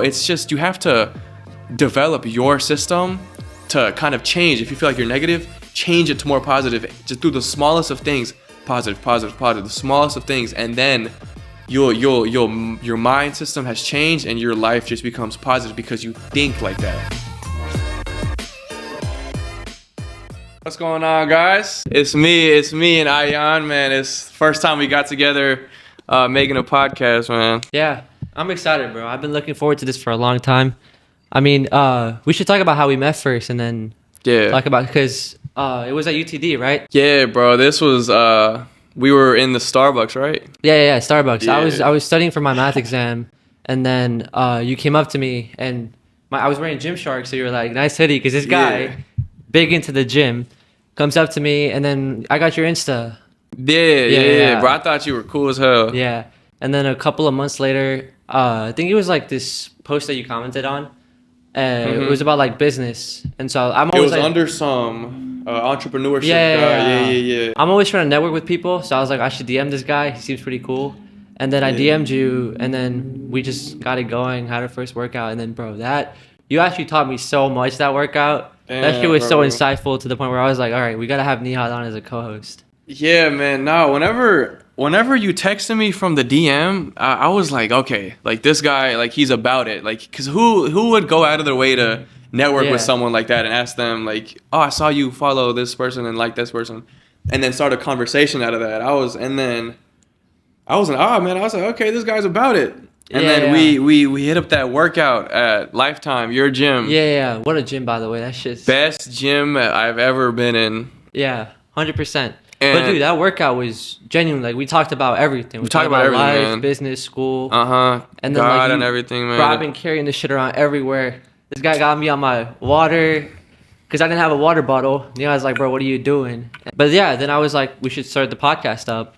It's just, you have to develop your system to kind of change. If you feel like you're negative, change it to more positive, just through the smallest of things. Positive, the smallest of things, and then your mind system has changed and your life just becomes positive because you think like that. What's going on, guys? It's me and Iman, man. It's the first time we got together making a podcast, man. Yeah, I'm excited, bro. I've been looking forward to this for a long time. I mean, we should talk about how we met first, and then talk about, because it was at UTD, right? Yeah, bro. This was we were in the Starbucks, right? Yeah, Starbucks. Yeah. I was studying for my math exam, and then you came up to me, and I was wearing Gymshark, so you were like, "Nice hoodie," because this guy, big into the gym, comes up to me, and then I got your Insta. Yeah, bro. I thought you were cool as hell. Yeah, and then a couple of months later, I think it was like this post that you commented on. It was about like business, and so I'm always under some entrepreneurship guy. Yeah. I'm always trying to network with people, so I was like, I should DM this guy. He seems pretty cool. And then I DM'd you, and then we just got it going. Had our first workout, and then you actually taught me so much that workout. That shit was so insightful to the point where I was like, all right, we gotta have Nihad on as a co-host. Yeah, man. No, whenever you texted me from the DM, I was like, okay, like this guy, like he's about it. Like, cause who would go out of their way to network with someone like that and ask them like, oh, I saw you follow this person and like this person, and then start a conversation out of that. I was like, okay, this guy's about it. And then we hit up that workout at Lifetime, your gym. Yeah. What a gym, by the way. That shit's best gym I've ever been in. Yeah, 100%. But dude, that workout was genuine. Like, we talked about everything. We talked about everything, life, man. Business, school. And then God and everything, man. Bro, I've been carrying this shit around everywhere. This guy got me on my water because I didn't have a water bottle. And I was like, bro, what are you doing? But yeah, then I was like, we should start the podcast up.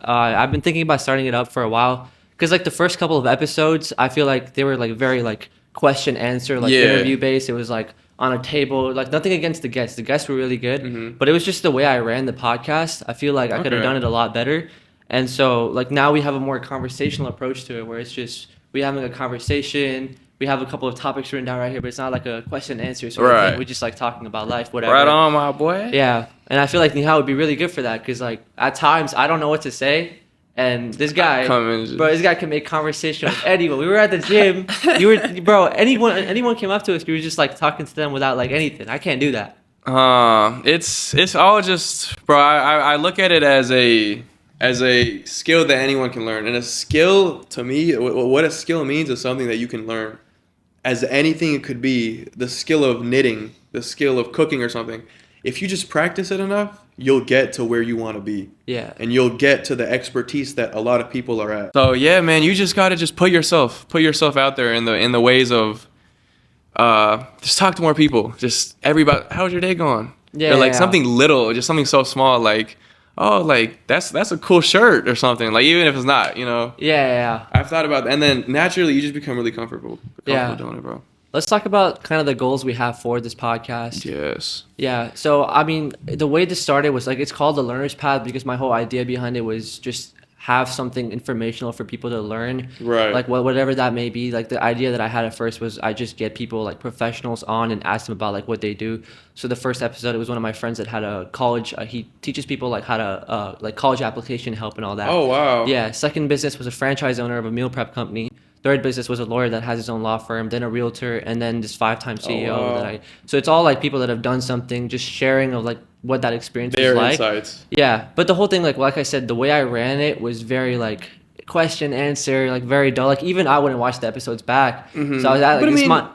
I've been thinking about starting it up for a while. Because like the first couple of episodes, I feel like they were like very like question answer, like interview based. It was like on a table, like nothing against the guests. The guests were really good, but it was just the way I ran the podcast. I feel like I could have done it a lot better. And so like now we have a more conversational approach to it, where it's just we having a conversation. We have a couple of topics written down right here, but it's not like a question and answer. So we're just like talking about life, whatever. Right on, my boy. Yeah, and I feel like Nihal would be really good for that, because like at times I don't know what to say. And this guy, this guy can make conversation with anyone. We were at the gym. Anyone came up to us. We were just like talking to them without like anything. I can't do that. It's all just, bro. I look at it as a skill that anyone can learn, and a skill to me, what a skill means is something that you can learn. As anything it could be, the skill of knitting, the skill of cooking or something. If you just practice it enough, you'll get to where you want to be. Yeah. And you'll get to the expertise that a lot of people are at. So yeah, man, you just gotta just put yourself out there in the ways of just talk to more people. Just everybody, how's your day going? Yeah. Or like something little, just something so small, like, oh, like that's a cool shirt or something. Like, even if it's not, you know. Yeah. I've thought about that, and then naturally you just become really comfortable doing it, bro. Let's talk about kind of the goals we have for this podcast. Yes. Yeah. So, I mean, the way this started was like, it's called the Learner's Path, because my whole idea behind it was just have something informational for people to learn. Right. Like whatever that may be. Like the idea that I had at first was I just get people like professionals on and ask them about like what they do. So the first episode, it was one of my friends that had a college. He teaches people like how to like college application help and all that. Oh, wow. Yeah. Second business was a franchise owner of a meal prep company. Third business was a lawyer that has his own law firm, then a realtor, and then this 5-time CEO. Oh, wow. So it's all like people that have done something, just sharing of like what that experience was like. Their insights. Yeah, but the whole thing, like I said, the way I ran it was very like question answer, like very dull. Like even I wouldn't watch the episodes back. So I was at like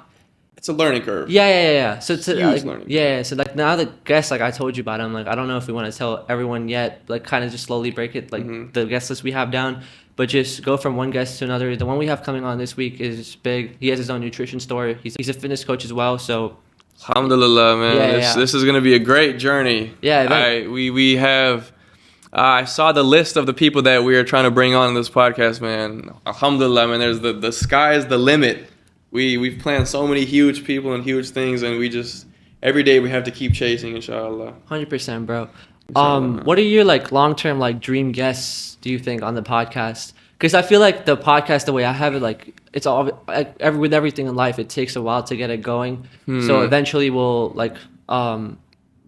it's a learning curve. Yeah. So it's huge learning. Yeah. So like now the guests, like I told you about, I'm like, I don't know if we want to tell everyone yet. Like kind of just slowly break it, like the guest list we have down. But just go from one guest to another. The one we have coming on this week is big. He has his own nutrition store. He's a fitness coach as well. So, alhamdulillah, man. This is gonna be a great journey. Yeah. We have. I saw the list of the people that we are trying to bring on this podcast, man. Alhamdulillah, man. There's the sky is the limit. We've planned so many huge people and huge things, and we just every day we have to keep chasing, inshallah. 100%, bro. What are your like long-term like dream guests, do you think, on the podcast? Because I feel like the podcast, the way I have it, like it's all like with everything in life, it takes a while to get it going. So eventually, we'll like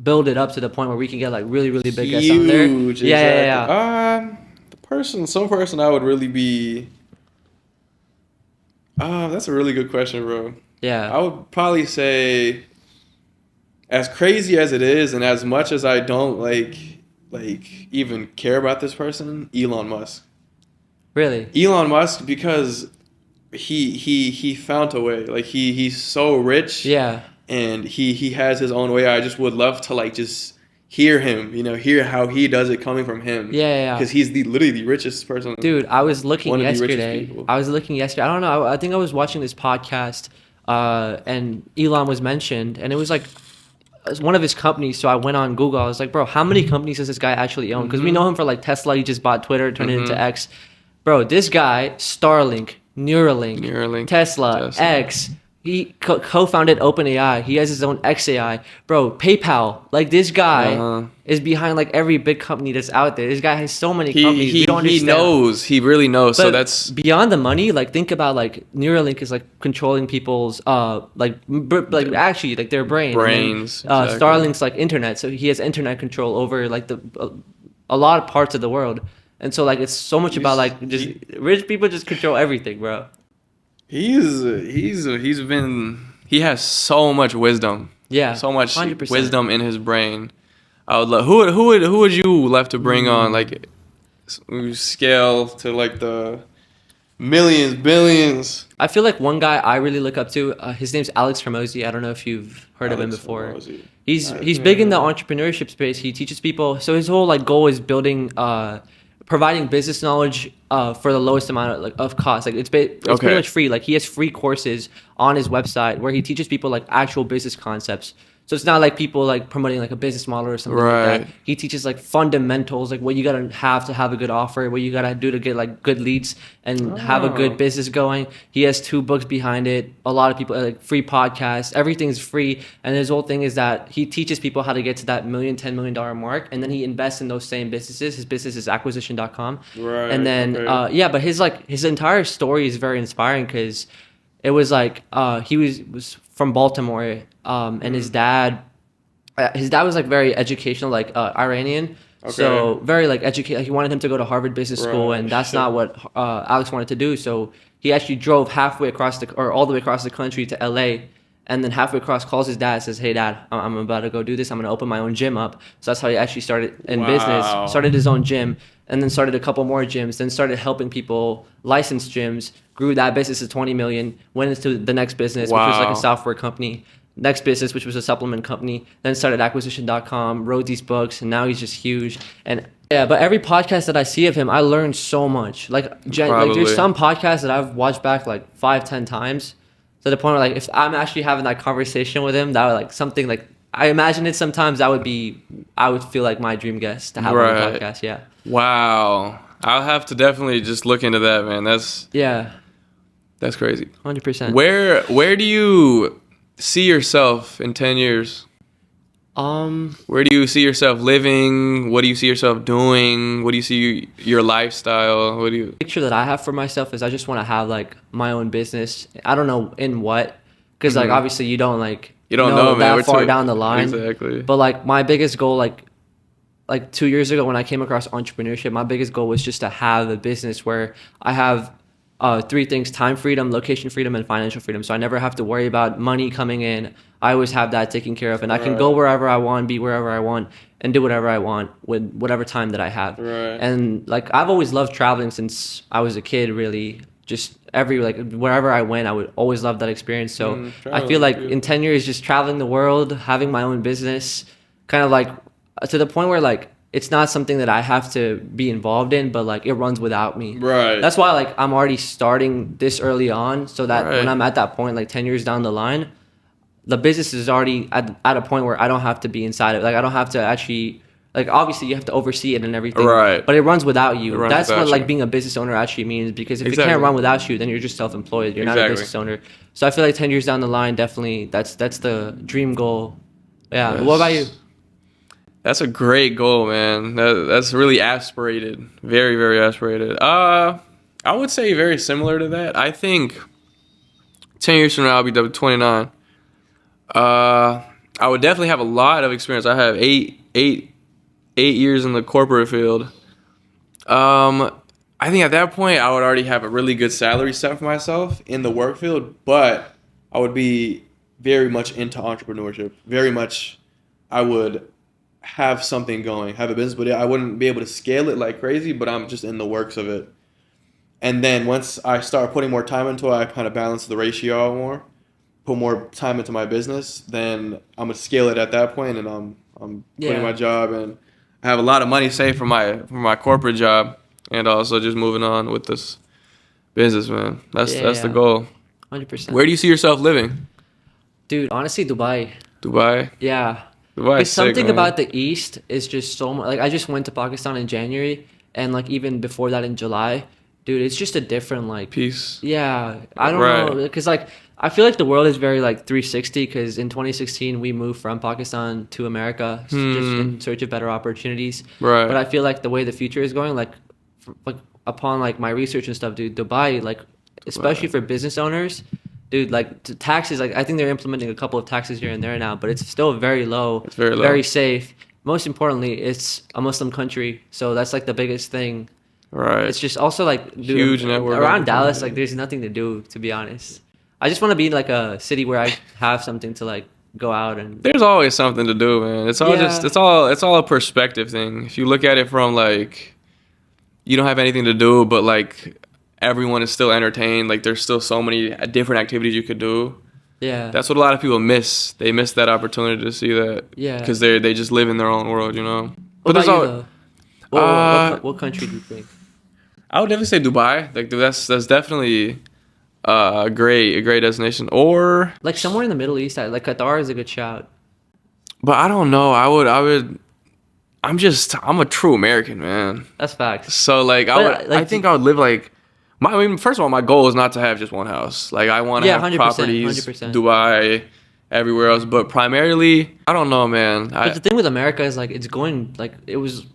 build it up to the point where we can get like really, really big guests on there. Huge, exactly. Some person I would really be. That's a really good question, bro. Yeah. I would probably say, as crazy as it is, and as much as I don't like even care about this person, Elon Musk. Really? Elon Musk, because he found a way. Like he's so rich. Yeah. And he has his own way. I just would love to like just hear him, hear how he does it coming from him. Yeah. Because he's literally the richest person. Dude, I was looking yesterday. I don't know. I think I was watching this podcast, and Elon was mentioned, and it was like one of his companies. So I went on Google. I was like, bro, how many companies does this guy actually own? Because we know him for like Tesla. He just bought Twitter, turned it into X. Bro, this guy, Starlink, Neuralink, Tesla, X. He co-founded OpenAI. He has his own XAI. Bro, PayPal. Like, this guy is behind, like, every big company that's out there. This guy has so many companies. We don't understand. He knows. He really knows. But so that's... beyond the money, like, think about, like, Neuralink is, like, controlling people's, actually, like, their brain. Brains. Exactly. Starlink's, like, internet. So he has internet control over, like, a lot of parts of the world. And so, like, it's so much about, like, just rich people just control everything, bro. He has so much wisdom. Yeah, so much 100%. wisdom in his brain. I would love. Who would you love to bring on? Like, scale to like the millions, billions. I feel like one guy I really look up to. His name's Alex Hormozy. I don't know if you've heard of him before. He's big in the entrepreneurship space. He teaches people. So his whole like goal is building. Providing business knowledge for the lowest amount of cost. Like it's pretty much free. Like he has free courses on his website where he teaches people like actual business concepts. So it's not like people like promoting like a business model or something like that. He teaches like fundamentals, like what you gotta have to have a good offer, what you gotta do to get like good leads and have a good business going. He has 2 books behind it. A lot of people like free podcasts. Everything's free. And his whole thing is that he teaches people how to get to that $10 million mark, and then he invests in those same businesses. His business is acquisition.com. Right. And then but his entire story is very inspiring because it was like he was from Baltimore, and his dad was like very educational, like Iranian. So very like educated. Like, he wanted him to go to Harvard Business School, and that's not what Alex wanted to do. So he actually drove all the way across the country to LA, and then halfway across calls his dad, says, "Hey Dad, I'm about to go do this. I'm gonna open my own gym up." So that's how he actually started in business. Started his own gym, and then started a couple more gyms. Then started helping people license gyms. Grew that business to 20 million. Went into the next business, which was like a software company. Next business, which was a supplement company. Then started acquisition.com. Wrote these books, and now he's just huge. And yeah, but every podcast that I see of him, I learned so much. Like there's some podcasts that I've watched back like 5-10 times. To the point where like if I'm actually having that conversation with him, that would like something like I imagine it sometimes I would feel like my dream guest to have on the podcast. Yeah. Wow. I'll have to definitely just look into that, man. That's crazy. 100%. Where do you see yourself in 10 years? Where do you see yourself living? What do you see yourself doing? What do you see your lifestyle? The picture that I have for myself is I just want to have like my own business. I don't know in what, because like obviously you don't know man. That far down the line. Exactly. But like my biggest goal, like 2 years ago when I came across entrepreneurship, my biggest goal was just to have a business where I have 3 things: time freedom, location freedom, and financial freedom. So I never have to worry about money coming in. I always have that taken care of, and I can go wherever I want, be wherever I want, and do whatever I want with whatever time that I have. And like I've always loved traveling since I was a kid, really. Just wherever I went, I would always love that experience. So I feel like in 10 years, just traveling the world, having my own business, kind of like to the point where like it's not something that I have to be involved in, but like it runs without me. Right. That's why like I'm already starting this early on, so that when I'm at that point, like 10 years down the line, the business is already at a point where I don't have to be inside of it. Like I don't have to actually, like obviously you have to oversee it and everything. Right. But it runs without you. That's what like being a business owner actually means, because if it can't run without you, then you're just self-employed. You're not a business owner. So I feel like 10 years down the line, definitely that's the dream goal. Yeah. Yes. What about you? That's a great goal, man. That's really aspirated. Very, very aspirated. I would say very similar to that. I think 10 years from now, I'll be 29. I would definitely have a lot of experience. I have eight years in the corporate field. I think at that point, I would already have a really good salary set for myself in the work field, but I would be very much into entrepreneurship. Very much, I would have something going, have a business, but I wouldn't be able to scale it like crazy, but I'm just in the works of it. And then once I start putting more time into it, I kind of balance the ratio out more, put more time into my business, then I'm gonna scale it at that point, and I'm quitting my job, and I have a lot of money saved for my corporate job, and also just moving on with this business, man. That's the goal. 100%. Where do you see yourself living? Dude, honestly, Dubai. Dubai? Yeah. Dubai. Because something man. about the East is just so much. Like, I just went to Pakistan in January, and like even before that in July, dude, it's just a different like peace. Yeah, I don't know, because like I feel like the world is very like 360. Because in 2016 we moved from Pakistan to America just in search of better opportunities. Right. But I feel like the way the future is going, like upon like my research and stuff, dude, Dubai, like especially for business owners. Dude, like taxes, like I think they're implementing a couple of taxes here and there now, but it's still very low. It's very low. Very safe. Most importantly, it's a Muslim country, so that's like the biggest thing. Right. It's just also like, dude, huge network around Dallas. Like, there's nothing to do, to be honest. I just want to be in like a city where I have something to like go out and. There's always something to do, man. It's all it's all a perspective thing. If you look at it from like, you don't have anything to do, but like everyone is still entertained. Like, there's still so many different activities you could do. Yeah. That's what a lot of people miss. They miss that opportunity to see that. Yeah. Because they just live in their own world, you know. What about you, though? What country do you think? I would definitely say Dubai. Like, that's definitely a great destination. Or like somewhere in the Middle East. Like Qatar is a good shout. But I don't know. I would. I'm a true American, man. That's facts. So like I think I would live like. First of all, my goal is not to have just one house. Like, I want to have 100%, properties, 100%. Dubai, everywhere else. But primarily, I don't know, man. But the thing with America is like it's going like it was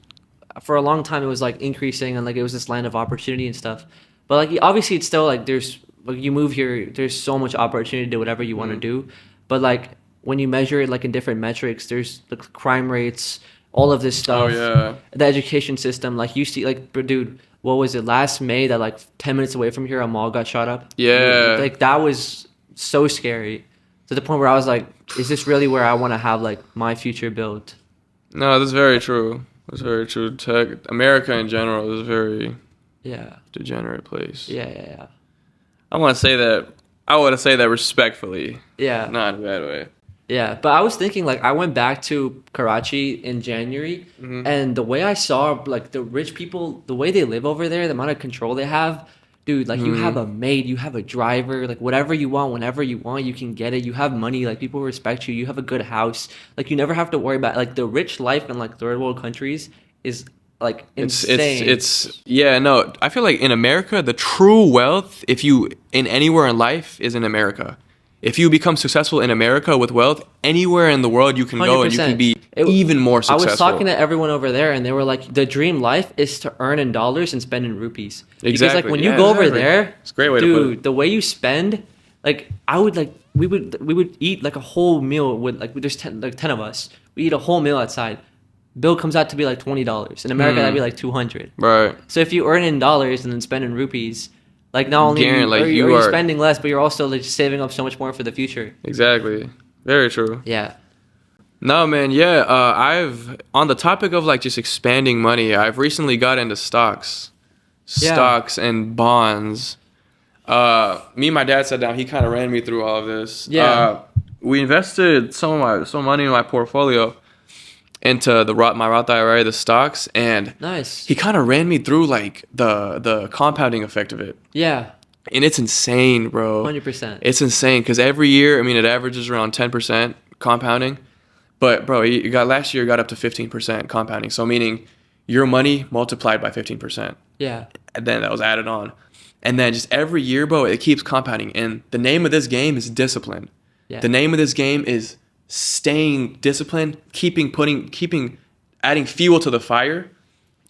for a long time. It was like increasing and like it was this land of opportunity and stuff. But like obviously, it's still like there's like you move here, there's so much opportunity to do whatever you want to do. But like when you measure it like in different metrics, there's the crime rates, all of this stuff. Oh yeah. The education system, like you see, like dude. What was it, last May that like 10 minutes away from here a mall got shot up? Yeah. Like that was so scary to the point where I was like, is this really where I want to have like my future built? No, that's very true. That's very true. America in general is a very degenerate place. Yeah. I want to say that respectfully. Yeah. Not in a bad way. Yeah, but I was thinking, like, I went back to Karachi in January, and the way I saw, like, the rich people, the way they live over there, the amount of control they have, dude, like, you have a maid, you have a driver, like, whatever you want, whenever you want, you can get it. You have money, like, people respect you. You have a good house. Like, you never have to worry about, like, the rich life in, like, third world countries is, like, insane. I feel like in America, the true wealth, if you, in anywhere in life, is in America. If you become successful in America with wealth, anywhere in the world you can 100%. Go and you can be even more successful. I was talking to everyone over there, and they were like, the dream life is to earn in dollars and spend in rupees. Exactly. Because like when you go over there, it's a great way to put it. The way you spend, like I would like we would eat like a whole meal with like there's 10 of us. We eat a whole meal outside. Bill comes out to be like $20. In America, that'd be like $200. Right. So if you earn in dollars and then spend in rupees. Like not only you're spending less, but you're also like saving up so much more for the future. Exactly. Very true. Yeah. No, man. Yeah. I've on the topic of like just expanding money. I've recently got into stocks and bonds. Me and my dad sat down. He kind of ran me through all of this. Yeah. We invested some money in my portfolio into my Roth IRA, the stocks, and nice. He kind of ran me through like the compounding effect of it. Yeah. And it's insane, bro. 100%. It's insane because every year, I mean, it averages around 10% compounding. But bro, last year got up to 15% compounding. So meaning your money multiplied by 15%. Yeah. And then that was added on. And then just every year, bro, it keeps compounding. And the name of this game is discipline. Yeah. The name of this game is staying disciplined, adding fuel to the fire,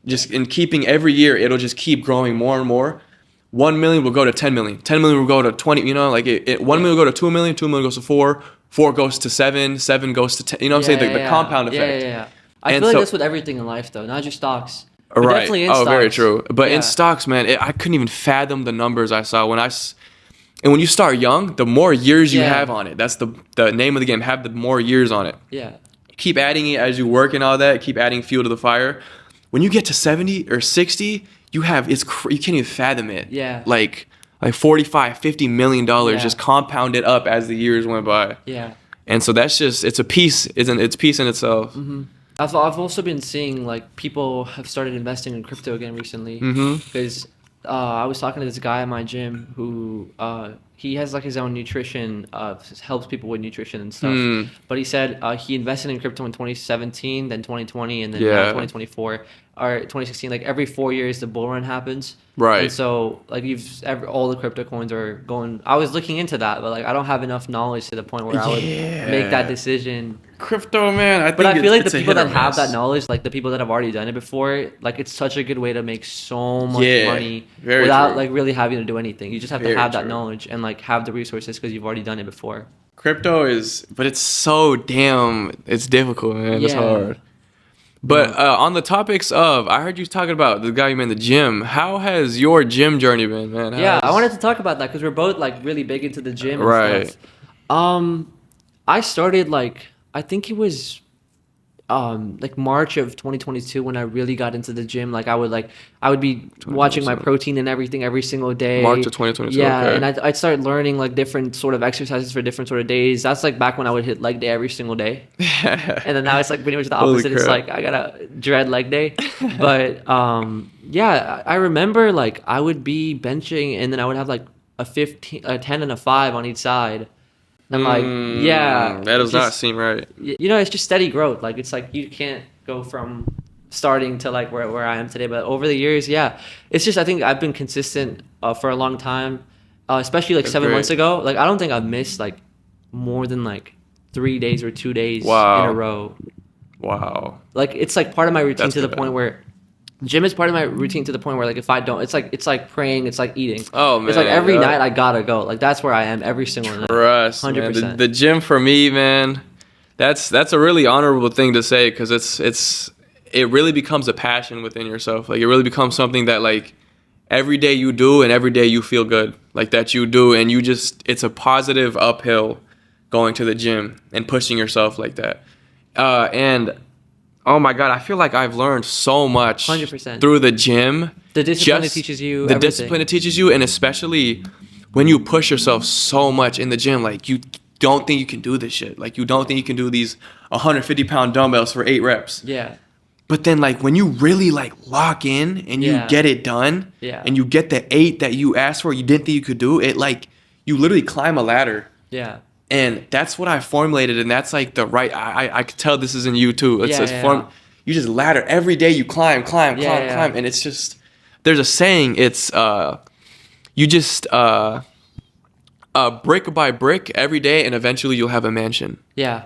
just in keeping every year, it'll just keep growing more and more. 1 million will go to 10 million. 10 million will go to 20. You know, like 1 million will go to 2 million. 2 million goes to 4. 4 goes to 7. 7 goes to 10. You know what I'm saying? The compound effect. Yeah. I feel like that's with everything in life, though, not just stocks. But Right. definitely in stocks. Very true. But in stocks, man, I couldn't even fathom the numbers I saw and when you start young, the more years you have on it. That's the name of the game. Have the more years on it. Yeah. Keep adding it as you work and all that. Keep adding fuel to the fire. When you get to 70 or 60, you can't even fathom it. Yeah. Like $45-50 million just compounded up as the years went by. Yeah. And so that's just, it's a piece, it's peace in itself. Mm-hmm. I've also been seeing like people have started investing in crypto again recently because I was talking to this guy at my gym who he has like his own nutrition, helps people with nutrition and stuff. But he said he invested in crypto in 2017, then 2020, and then now 2024 or 2016. Like every 4 years, the bull run happens. Right. And so like all the crypto coins are going. I was looking into that, but like I don't have enough knowledge to the point where I would make that decision. Crypto, man. I feel like the people that have that knowledge, like the people that have already done it before, like it's such a good way to make so much money without like really having to do anything. You just have to have that knowledge and like have the resources because you've already done it before. Crypto but it's so it's difficult, man. It's hard. But on the topics of, I heard you talking about the guy you met in the gym. How has your gym journey been, man? I wanted to talk about that because we're both like really big into the gym and stuff. I started like, I think it was like March of 2022 when I really got into the gym. Like I would be watching my protein and everything every single day. March of 2022. Yeah, okay. And I'd start learning like different sort of exercises for different sort of days. That's like back when I would hit leg day every single day. And then now it's like pretty much the opposite. It's like I gotta dread leg day. But I remember like I would be benching and then I would have like a 10 and a 5 on each side. And like, that does not seem right. You know, it's just steady growth. Like, it's like you can't go from starting to like where I am today. But over the years, it's just I think I've been consistent for a long time, especially like 7 months ago. Like, I don't think I've missed like more than like 3 days or 2 days in a row. Wow. Like, it's like part of my routine to the point where gym is part of my routine to the point where like if I don't, it's like praying, it's like eating. Oh man, it's like every night I gotta go. Like that's where I am every single night. 100%. The gym for me, man, that's a really honorable thing to say because it really becomes a passion within yourself. Like it really becomes something that like every day you do and every day you feel good like that you do and it's a positive uphill going to the gym and pushing yourself like that. And oh my God, I feel like I've learned so much 100%. Through the gym. The discipline it teaches you. The discipline it teaches you, and especially when you push yourself so much in the gym, like you don't think you can do this shit. Like you don't think you can do these 150-pound dumbbells for 8 reps. Yeah. But then like when you really like lock in and you get it done, and you get the 8 that you asked for, you didn't think you could do, it like you literally climb a ladder. Yeah. And that's what I formulated, and that's like the right. I could tell this is in you too. You just ladder every day. You climb, and it's just there's a saying. It's you just brick by brick every day, and eventually you'll have a mansion. Yeah,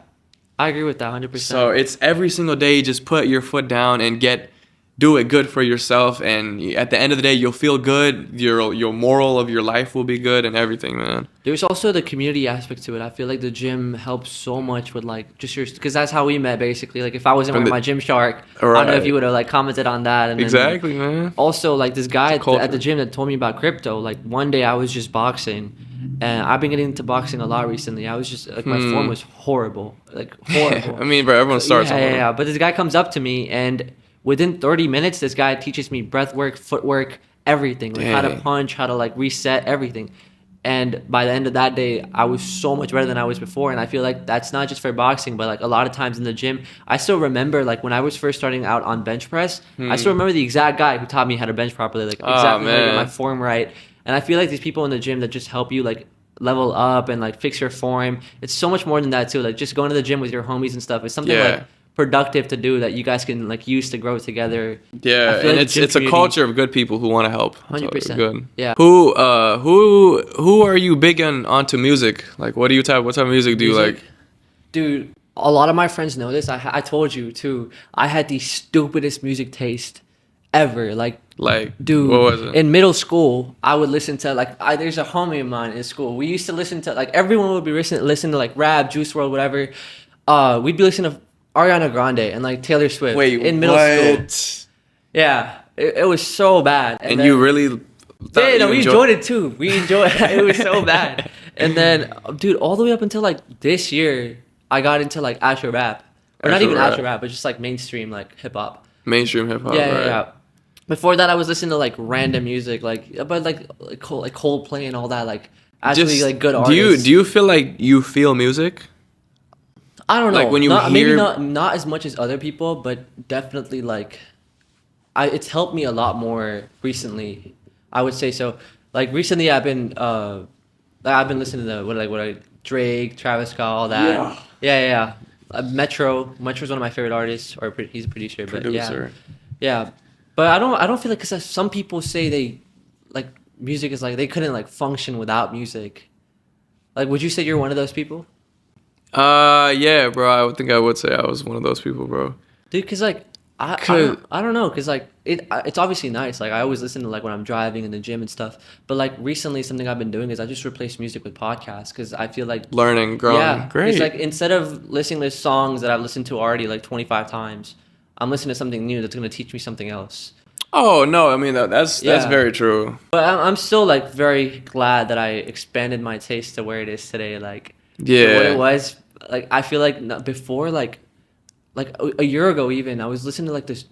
I agree with that 100%. So it's every single day. You just put your foot down and do it good for yourself, and at the end of the day, you'll feel good. Your moral of your life will be good, and everything, man. There's also the community aspect to it. I feel like the gym helps so much with like just because that's how we met basically. Like if I wasn't wearing my Gymshark, I don't know if you would have like commented on that. And exactly, then, man. Also, like this guy at the gym that told me about crypto. Like one day I was just boxing, and I've been getting into boxing a lot recently. I was just like my form was horrible, like horrible. I mean, bro, everyone starts. Yeah. But this guy comes up to me and within 30 minutes, this guy teaches me breath work, footwork, everything. Like how to punch, how to like reset, everything. And by the end of that day, I was so much better than I was before. And I feel like that's not just for boxing, but like a lot of times in the gym, I still remember like when I was first starting out on bench press, I still remember the exact guy who taught me how to bench properly, like exactly how to get my form right. And I feel like these people in the gym that just help you like level up and like fix your form, it's so much more than that too. Like just going to the gym with your homies and stuff is something like productive to do that you guys can like use to grow together. Yeah, and like it's a culture of good people who want to help. 100%. So good. Yeah. Who are you big onto music? Like what type of music do you like? Dude, a lot of my friends know this. I told you too. I had the stupidest music taste ever. Like, dude, what was it? in middle school, I would listen to like there's a homie of mine in school. We used to listen to like everyone would be listen to like rap, Juice World, whatever. We'd be listening to Ariana Grande and like Taylor Swift in middle school. Yeah, it was so bad. And then, you really we enjoyed it too. We enjoyed it. It was so bad. And then, dude, all the way up until like this year, I got into like Astro rap, or not even Astro rap, but just like mainstream like hip hop. Mainstream hip hop. Yeah. Before that, I was listening to like random music, like Coldplay and all that, like actually just, like good artists. Do you feel like you feel music? I don't know. Like when you hear, maybe not as much as other people, but definitely like, it's helped me a lot more recently. I would say so. Like recently, I've been listening to Drake, Travis Scott, all that. Yeah. Metro's one of my favorite artists, or he's a producer. Yeah. But I don't feel like, because some people say they like music is like they couldn't like function without music. Like, would you say you're one of those people? Yeah, bro. I think I would say I was one of those people, bro. Dude, cause like I don't know, cause like it's obviously nice. Like I always listen to like when I'm driving in the gym and stuff. But like recently, something I've been doing is I just replaced music with podcasts, because I feel like learning, growing. Yeah, great. It's like instead of listening to songs that I've listened to already like 25 times, I'm listening to something new that's gonna teach me something else. Oh no, I mean that's very true. But I'm still like very glad that I expanded my taste to where it is today. Like what it was. Like I feel like before like a year ago even, I was listening to like this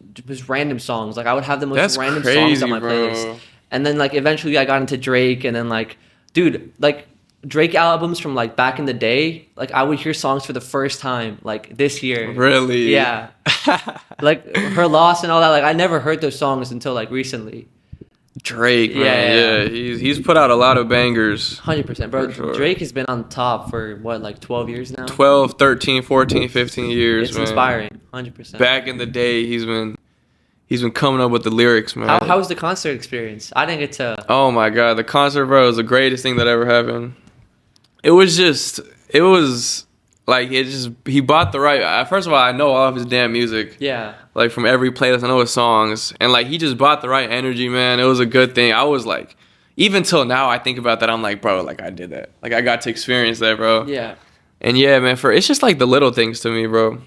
random songs. Like I would have the most random songs on my playlist. And then like eventually I got into Drake, and then like, dude, like Drake albums from like back in the day, like I would hear songs for the first time like this year. Really? Yeah. Like Her Loss and all that. Like I never heard those songs until like recently. Drake, man. Yeah. He's put out a lot of bangers. 100%, bro. Sure. Drake has been on top for what, like 12 years now? 12, 13, 14, 15 years, it's inspiring. 100%. Back in the day, he's been coming up with the lyrics, man. How was the concert experience? I didn't get to. Oh my god, the concert, bro, was the greatest thing that ever happened. It was like he bought the right. First of all, I know all of his damn music. Yeah. Like from every playlist, I know his songs, and like he just bought the right energy, man. It was a good thing. I was like, even till now, I think about that. I'm like, bro, like I did that. Like I got to experience that, bro. Yeah. And yeah, man, it's just like the little things to me, bro.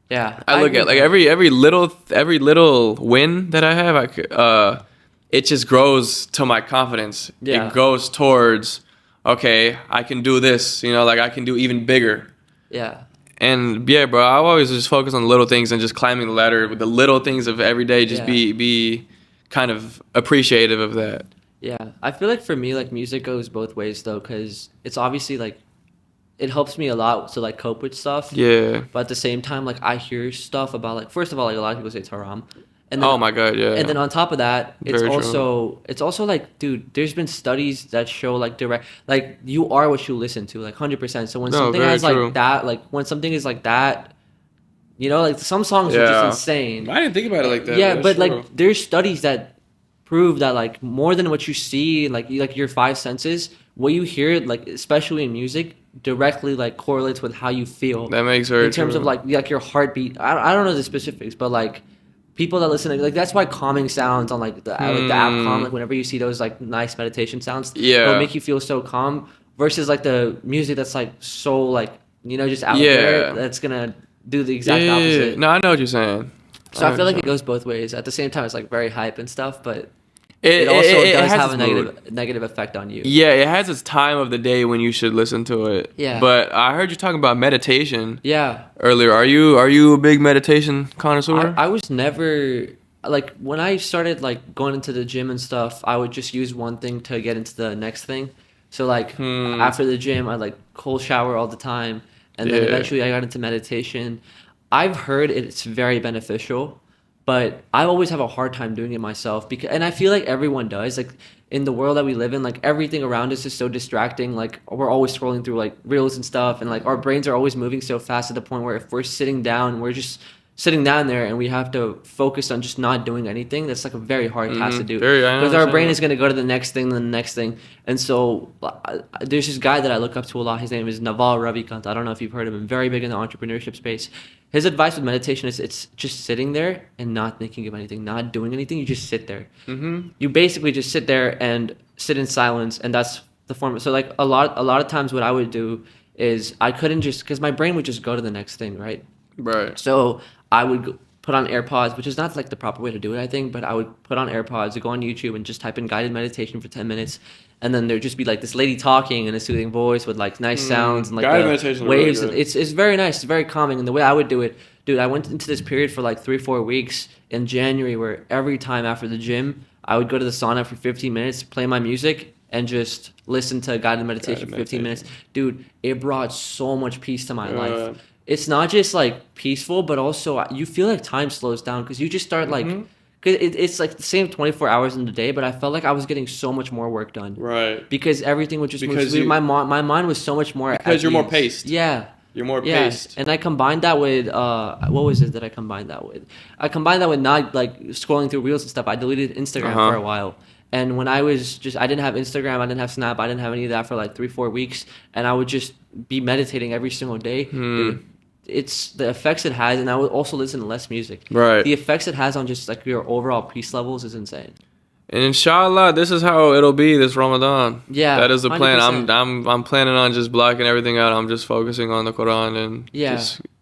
Yeah. I look at like every little win that I have, it just grows to my confidence. Yeah. It goes towards, okay, I can do this. You know, like I can do even bigger. Yeah. And yeah, bro, I always just focus on the little things and just climbing the ladder with the little things of every day. Just be kind of appreciative of that. Yeah, I feel like for me, like music goes both ways though, because it's obviously like it helps me a lot to like cope with stuff. Yeah. But at the same time, like I hear stuff about like, first of all, like a lot of people say it's haram. And then, oh my god, yeah. And then on top of that, it's Very also like, dude, there's been studies that show like direct, like you are what you listen to, like 100%. So when something has like that, like when something is like that, you know, like some songs are just insane. I didn't think about it like that. Yeah, but like there's studies that prove that like more than what you see, like your five senses, what you hear, like especially in music, directly like correlates with how you feel. That makes very in terms of like your heartbeat. I don't know the specifics, but like people that listen to, like that's why calming sounds on like the app Calm, like whenever you see those like nice meditation sounds, it'll make you feel so calm, versus like the music that's like so like, you know, just out there, that's gonna do the exact opposite. No, I know what you're saying. So I feel like it goes both ways. At the same time, it's like very hype and stuff, but it also does have a negative effect on you. Yeah, it has its time of the day when you should listen to it. Yeah. But I heard you talking about meditation. Yeah. Earlier, are you a big meditation connoisseur? I was never, like when I started like going into the gym and stuff, I would just use one thing to get into the next thing. So like after the gym, I like cold shower all the time, and then eventually I got into meditation. I've heard it's very beneficial, but I always have a hard time doing it myself, and I feel like everyone does. Like in the world that we live in, like everything around us is so distracting. Like we're always scrolling through like reels and stuff, and like our brains are always moving so fast to the point where if we're sitting down, we're just sitting down there and we have to focus on just not doing anything. That's like a very hard task to do, because our brain is going to go to the next thing, then the next thing. And so there's this guy that I look up to a lot. His name is Naval Ravikant. I don't know if you've heard of him. Very big in the entrepreneurship space. his advice with meditation is it's just sitting there and not thinking of anything, not doing anything. You just sit there. You basically just sit there and sit in silence, and that's the form. So like a lot of times, what I would do is I couldn't just because my brain would just go to the next thing, right? Right. So I would put on AirPods, which is not like the proper way to do it, I think, but I would put on AirPods, go on YouTube, and just type in guided meditation for 10 minutes. And then there'd just be like this lady talking in a soothing voice with like nice sounds and like guided the meditation waves. Really it's very nice. It's very calming. And the way I would do it, dude, I went into this period for like 3-4 weeks in January where every time after the gym, I would go to the sauna for 15 minutes, play my music, and just listen to guided meditation for 15 minutes. Dude, it brought so much peace to my life. It's not just like peaceful, but also you feel like time slows down because you just start like... Cause it's like the same 24 hours in the day, but I felt like I was getting so much more work done. Right. Because everything would just move smoothly. My mind was so much more. Because you're more paced. Yeah. You're more paced. And I combined that with what was it that I combined that with? I combined that with not like scrolling through reels and stuff. I deleted Instagram for a while. And when I was I didn't have Instagram, I didn't have Snap, I didn't have any of that for like 3-4 weeks, and I would just be meditating every single day. Dude, it's the effects it has, and I would also listen to less music. Right. The effects it has on just like your overall peace levels is insane. And inshallah, this is how it'll be this Ramadan. Yeah, that is the plan. 100%. I'm planning on just blocking everything out. I'm just focusing on the Quran and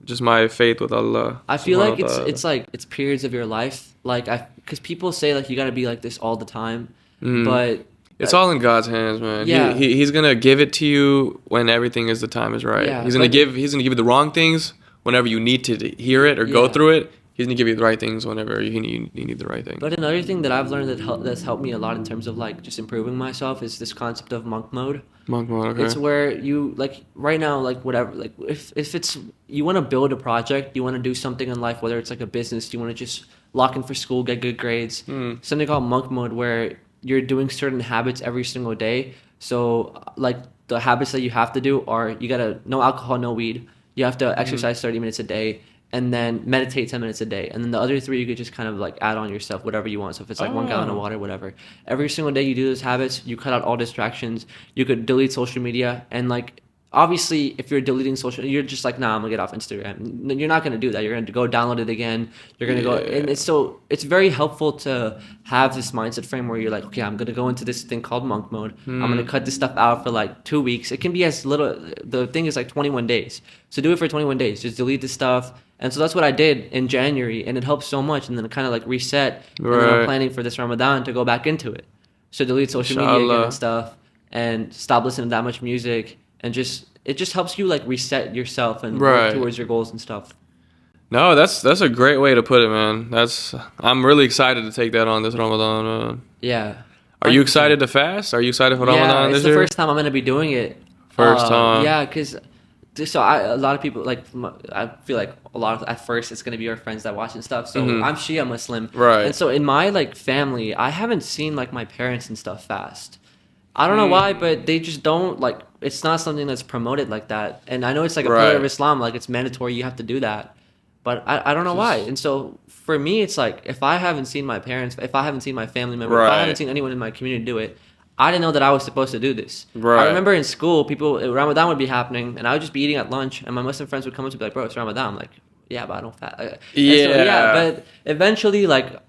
just my faith with Allah. I feel like it's like it's periods of your life, like because people say like you got to be like this all the time, but it's all in God's hands, man. Yeah. He's gonna give it to you when everything is the time is right. Yeah, he's gonna give you the wrong things whenever you need to hear it or go through it. He's gonna give you the right things whenever you need the right thing. But another thing that I've learned that's helped me a lot in terms of like just improving myself is this concept of monk mode. Monk mode, okay. It's where you like right now, like whatever, like if it's you want to build a project, you want to do something in life, whether it's like a business, you want to just lock in for school, get good grades. Something called monk mode where you're doing certain habits every single day. So like the habits that you have to do are you gotta no alcohol, no weed. You have to exercise 30 minutes a day, and then meditate 10 minutes a day. And then the other 3 you could just kind of like add on yourself, whatever you want. So if it's like 1 gallon of water, whatever. Every single day you do those habits, you cut out all distractions. You could delete social media. And like, obviously, if you're deleting social, you're just like, nah, I'm gonna get off Instagram. You're not gonna do that. You're gonna go download it again. You're gonna go, and it's very helpful to have this mindset frame where you're like, okay, I'm gonna go into this thing called monk mode. I'm gonna cut this stuff out for like 2 weeks. It can be as little. The thing is like 21 days. So do it for 21 days. Just delete this stuff. And so that's what I did in January, and it helped so much. And then it kind of like reset. And then I'm planning for this Ramadan to go back into it. So delete social media again and stuff, and stop listening to that much music. And it just helps you like reset yourself and work towards your goals and stuff. No, that's a great way to put it, man. I'm really excited to take that on this Ramadan, man. Yeah. Are you excited to fast? Are you excited for Ramadan this year? It's the first time I'm gonna be doing it. First time. Yeah, because a lot of people like I feel like at first it's gonna be our friends that watch and stuff. So I'm Shia Muslim, right? And so in my like family, I haven't seen like my parents and stuff fast. I don't know why, but they just don't like. It's not something that's promoted like that. And I know it's like a pillar of Islam, like it's mandatory. You have to do that, but I don't know why. And so for me, it's like if I haven't seen my parents, if I haven't seen my family member, if I haven't seen anyone in my community do it, I didn't know that I was supposed to do this. I remember in school, Ramadan would be happening, and I would just be eating at lunch, and my Muslim friends would come up to me like, "Bro, it's Ramadan." I'm like, "Yeah, but I don't fast." But eventually, like,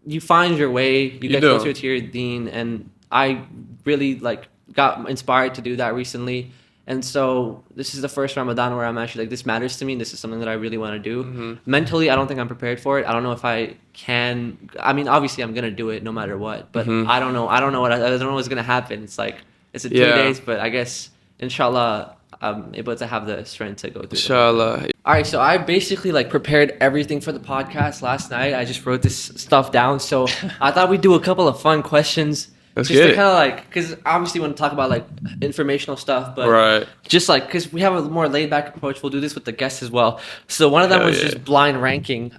you find your way, you get closer to your deen, and I really like got inspired to do that recently. And so this is the first Ramadan where I'm actually like, this matters to me. This is something that I really want to do. Mentally, I don't think I'm prepared for it. I don't know if I can. I mean, obviously, I'm gonna do it no matter what. But I don't know. I don't know what's gonna happen. It's like it's 2 days, but I guess inshallah, I'm able to have the strength to go through. Inshallah. All right, so I basically like prepared everything for the podcast last night. I just wrote this stuff down. So I thought we'd do a couple of fun questions. Let's just get to it. kind of like, because obviously we want to talk about like informational stuff, but just like, because we have a more laid back approach, we'll do this with the guests as well. So one of them was just blind ranking.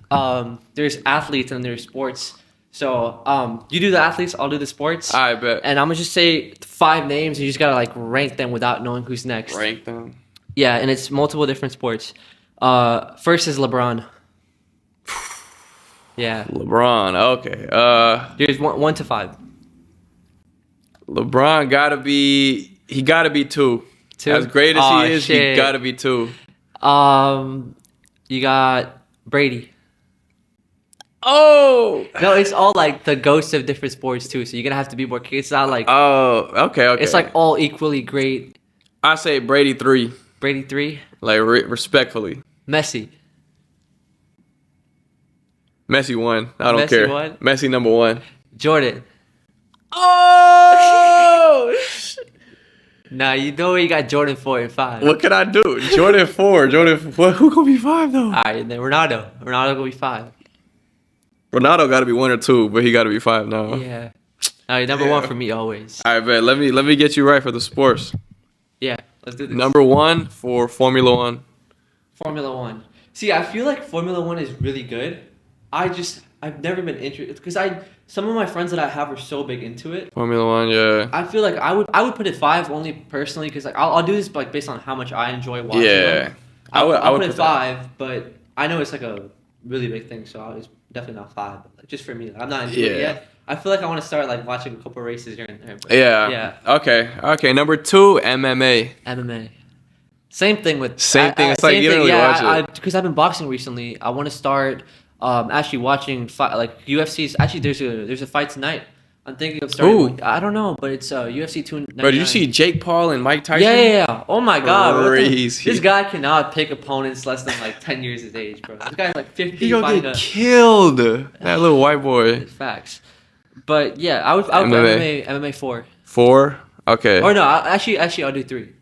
There's athletes and there's sports. So you do the athletes, I'll do the sports. I bet. And I'm gonna just say 5 names, and you just gotta like rank them without knowing who's next. Rank them. Yeah, and it's multiple different sports. First is LeBron. Yeah. LeBron. Okay. There's 1 to 5. LeBron gotta be 2. As great as he is, he gotta be 2. You got Brady. Oh. No, it's all like the ghosts of different sports too. So you're gonna have to be more. It's not like. Oh, okay. It's like all equally great. I say Brady 3. Brady 3. Like respectfully. Messi. Messi 1. I don't Messi care. 1? Messi number 1. Jordan. Oh. Nah, you know you got Jordan 4 and 5. What can I do? Jordan 4. Who gonna be 5 though? All right, then Ronaldo. Ronaldo gonna be 5. Ronaldo got to be 1 or 2, but he got to be 5 now. Yeah. All right, number 1 for me always. All right, bet. Let me get you right for the sports. Yeah, let's do this. Number 1 for Formula 1. Formula 1. See, I feel like Formula 1 is really good. I've never been interested because some of my friends that I have are so big into it. Formula 1, yeah. I feel like I would put it 5 only personally because like I'll do this like based on how much I enjoy watching. Yeah. Them. I would put it 5, but I know it's like a really big thing, so I was definitely not 5. But like, just for me, like, I'm not into it yet. I feel like I want to start like watching a couple races here and there. But, yeah. Okay. Number 2, MMA. MMA. Same thing with. Same thing. It's like you don't really watch it. Because I've been boxing recently. I want to start actually watching like UFC's. Actually, there's a fight tonight. I'm thinking of starting. I don't know, but it's UFC 299. Bro, did you see Jake Paul and Mike Tyson? Yeah. Oh my God. Crazy. This guy cannot pick opponents less than like 10 years of age, bro. This guy's like 50. He gonna get killed. That little white boy. Facts. But yeah, I would MMA 4. 4? Okay. Or no, actually I'll do 3.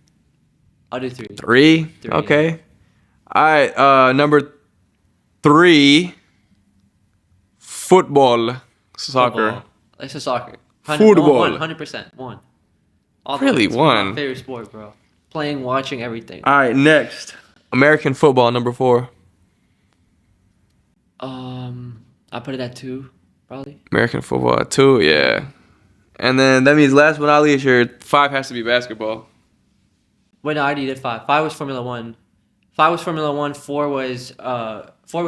I'll do 3. 3? Okay. Yeah. All right. Number 3. Football. Soccer. Football. It's a soccer. Football. 100%. 1. Really? 1? My favorite sport, bro. Playing, watching, everything. All right. Next. American football. Number 4. I put it at 2, probably. American football at 2. Yeah. And then that means last but not least, your 5 has to be basketball. Wait, no, I already did 5. 5 was Formula 1. 5 was Formula 1. 4 was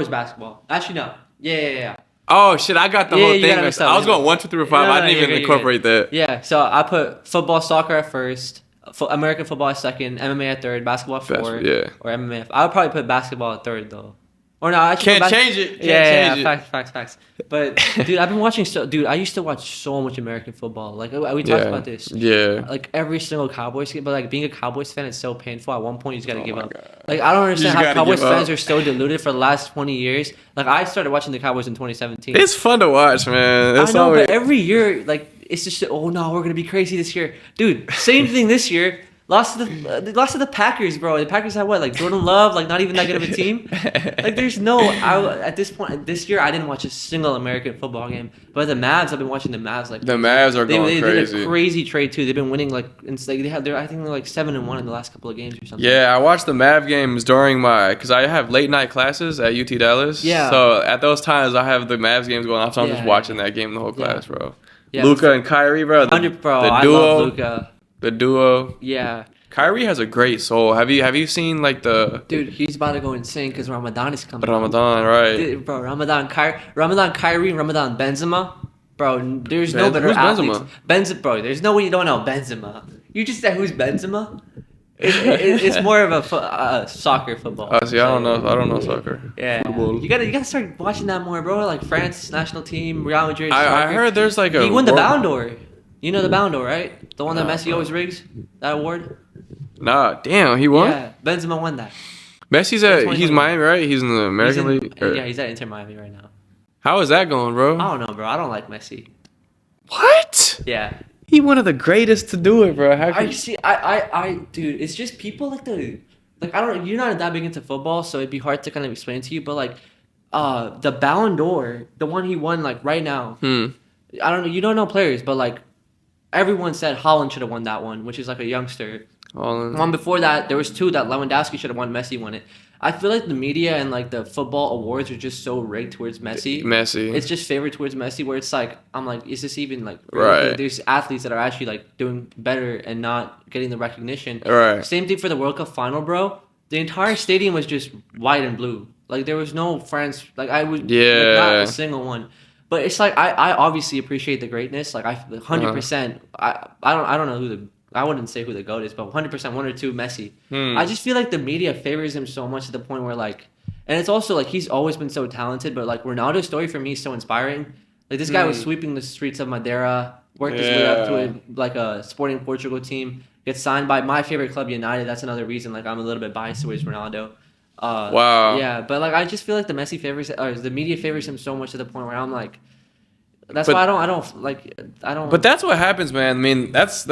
basketball. Actually, no. Yeah. Oh shit! I got the whole thing. I was going 1, 2, 3, 4, 5. I didn't even incorporate that. Yeah, so I put football, soccer at first, American football at second, MMA at third, basketball at 4, or MMA. I would probably put basketball at 3rd though. Or no, I can't change it. Change it. Facts. But dude, I've been watching. Dude, I used to watch so much American football. Like we talked about this. Yeah. Like every single Cowboys game, but like being a Cowboys fan is so painful. At one point, you just gotta give up. God. Like I don't understand how Cowboys fans are so deluded for the last 20 years. Like I started watching the Cowboys in 2017. It's fun to watch, man. I know, but every year, like it's just oh no, we're gonna be crazy this year, dude. Same thing this year. Lost to the Packers, bro. The Packers had what, like Jordan Love, like not even that good of a team. Like there's at this point this year I didn't watch a single American football game. But the Mavs, I've been watching the Mavs. Like the Mavs are going crazy. They did a crazy trade too. They've been winning like it's like I think they're like 7-1 in the last couple of games or something. Yeah, I watched the Mav games during because I have late night classes at UT Dallas. Yeah. So at those times I have the Mavs games going on. So I'm just watching that game the whole class, bro. Yeah, Luka and Kyrie, bro. The duo. I love Luka. The duo. Yeah. Kyrie has a great soul. Have you seen like the dude? He's about to go insane because Ramadan is coming. Ramadan, right? Dude, bro, Ramadan, Kyrie, Ramadan, Benzema, bro. There's no better athletes. Benzema? Bro, there's no way you don't know Benzema. You just said who's Benzema? It's more of a soccer football. Oh, see, I don't know soccer. Yeah, football. You gotta start watching that more, bro. Like France national team, Real Madrid. I heard there's like he won the Ballon d'Or. You know the Ballon d'Or, right? The one that Messi always rigs. That award. Nah, damn, he won? Yeah, Benzema won that. He's Miami, right? He's in the American League? Yeah, he's at Inter Miami right now. How is that going, bro? I don't know, bro. I don't like Messi. What? Yeah. He one of the greatest to do it, bro. Dude, it's just people like you're not that big into football, so it'd be hard to kind of explain to you, but like, the Ballon d'Or, the one he won like right now. I don't know, you don't know players, but like, everyone said Haaland should have won that one, which is like a youngster. One before that, there was 2 that Lewandowski should have won. Messi won it. I feel like the media and like the football awards are just so rigged towards Messi. It's just favored towards Messi, where it's like I'm like, is this even like right? Like, there's athletes that are actually like doing better and not getting the recognition. Right. Same thing for the World Cup final, bro. The entire stadium was just white and blue. Like there was no France. Like I would. Like, not a single one. But it's like I obviously appreciate the greatness. Like 100%. I don't know I wouldn't say who the GOAT is, but 100% 1 or 2 Messi. I just feel like the media favors him so much to the point where like And it's also like he's always been so talented, but like Ronaldo's story for me is so inspiring. Like this guy was sweeping the streets of Madeira, worked his way up to a Sporting Portugal team, gets signed by my favorite club, United. That's another reason like I'm a little bit biased towards Ronaldo. Wow. Yeah, but like I just feel like the Messi favors, or the media favors him so much to the point where I'm like, why I don't. But that's what happens, man. I mean, that's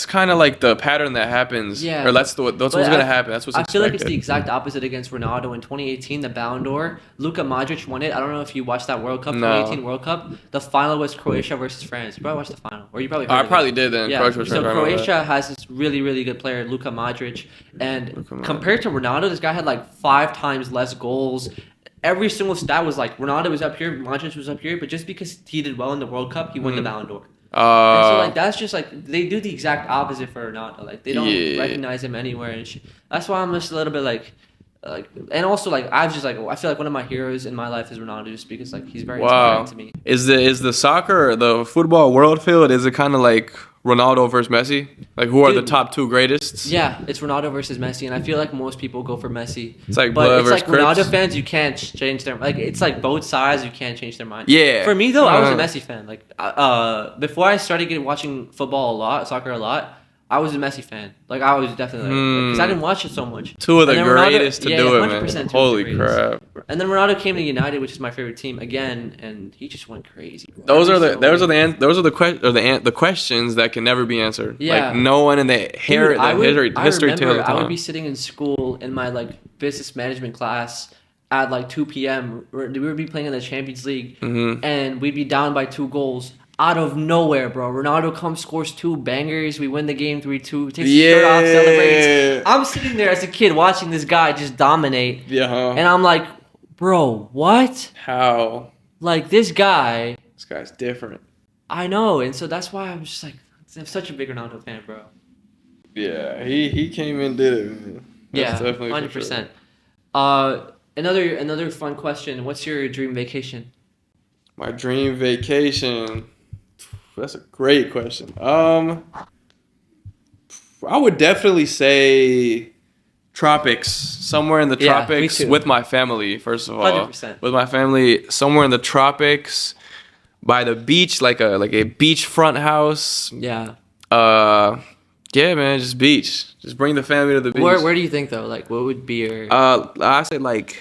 kind of like the pattern that happens. Yeah. Or that's what's gonna happen. That's what's I expected. feel like it's the exact opposite against Ronaldo in 2018, the Ballon d'Or. Luka Modric won it. I don't know if you watched that World Cup, 2018 World Cup. The final was Croatia versus France. You probably watched the final, or you probably. I probably did then. Yeah. Croatia So Croatia has this really, really good player, Luka Modric, and compared to Ronaldo, this guy had like 5 times less goals. Every single stat was like Ronaldo was up here, Modric was up here, but just because he did well in the World Cup, he won the Ballon d'Or. And so like that's just like they do the exact opposite for Ronaldo. Like they don't recognize him anywhere, and that's why I'm just a little bit like, and also like I feel like one of my heroes in my life is Ronaldo, just because like he's very inspiring to me. Is the soccer, the football world field, is it kind of like Ronaldo versus Messi? Like who are the top 2 greatest? Yeah, it's Ronaldo versus Messi, and I feel like most people go for Messi. It's like but it's versus like Ronaldo Crips. fans, you can't change their like. It's like both sides, you can't change their mind. Yeah. For me though, I was a Messi fan. Like before I started watching soccer a lot, I was a Messi fan. Like I was definitely because I didn't watch it so much. 2 of the greatest to do it, 100% man. Holy crap! And then Ronaldo came to United, which is my favorite team again, and he just went crazy. Those are the questions that can never be answered. Yeah. Like no one in the history tells. I would be sitting in school in my like business management class at like 2 p.m. We would be playing in the Champions League, and we'd be down by 2 goals. Out of nowhere, bro. Ronaldo comes, scores 2 bangers. We win the game 3-2. Takes his shirt off, celebrates. I'm sitting there as a kid watching this guy just dominate. Yeah. And I'm like, bro, what? How? Like, this guy's different. I know. And so that's why I'm just like, I'm such a big Ronaldo fan, bro. Yeah, he came and did it, man. That's definitely 100%. Sure. Another fun question. What's your dream vacation? My dream vacation... That's a great question. I would definitely say tropics. Somewhere in the tropics with my family, first of all. 100%. With my family, somewhere in the tropics, by the beach, like a beachfront house. Yeah. Yeah, man, just beach. Just bring the family to the beach. Where do you think though? Like, what would be your? I say like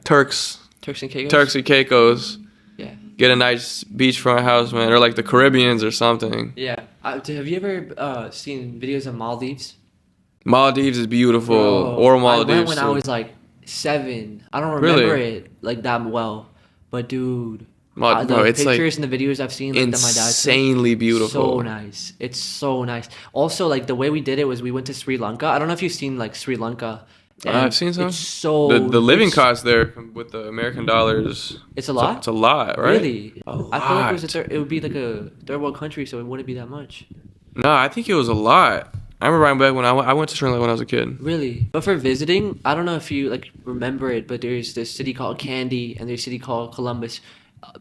Turks and Caicos. Yeah. Get a nice beachfront house, man, or like the Caribbeans or something. Yeah. Have you ever seen videos of Maldives? Maldives is beautiful. Bro, Or Maldives. I went when I was like 7. I don't remember it like that well, but dude, the pictures and the videos I've seen like, that my dad insanely beautiful. So nice. It's so nice. Also, like the way we did it was we went to Sri Lanka. I don't know if you've seen like Sri Lanka. I've seen some. It's so the living cost there with the American dollars. It's a lot. It's a lot, right? Really? I feel like it would be like a third world country, so it wouldn't be that much. No, I think it was a lot. I remember right back when I went to Sri Lanka when I was a kid. Really? But for visiting, I don't know if you like remember it, but there's this city called Kandy and there's a city called Columbus.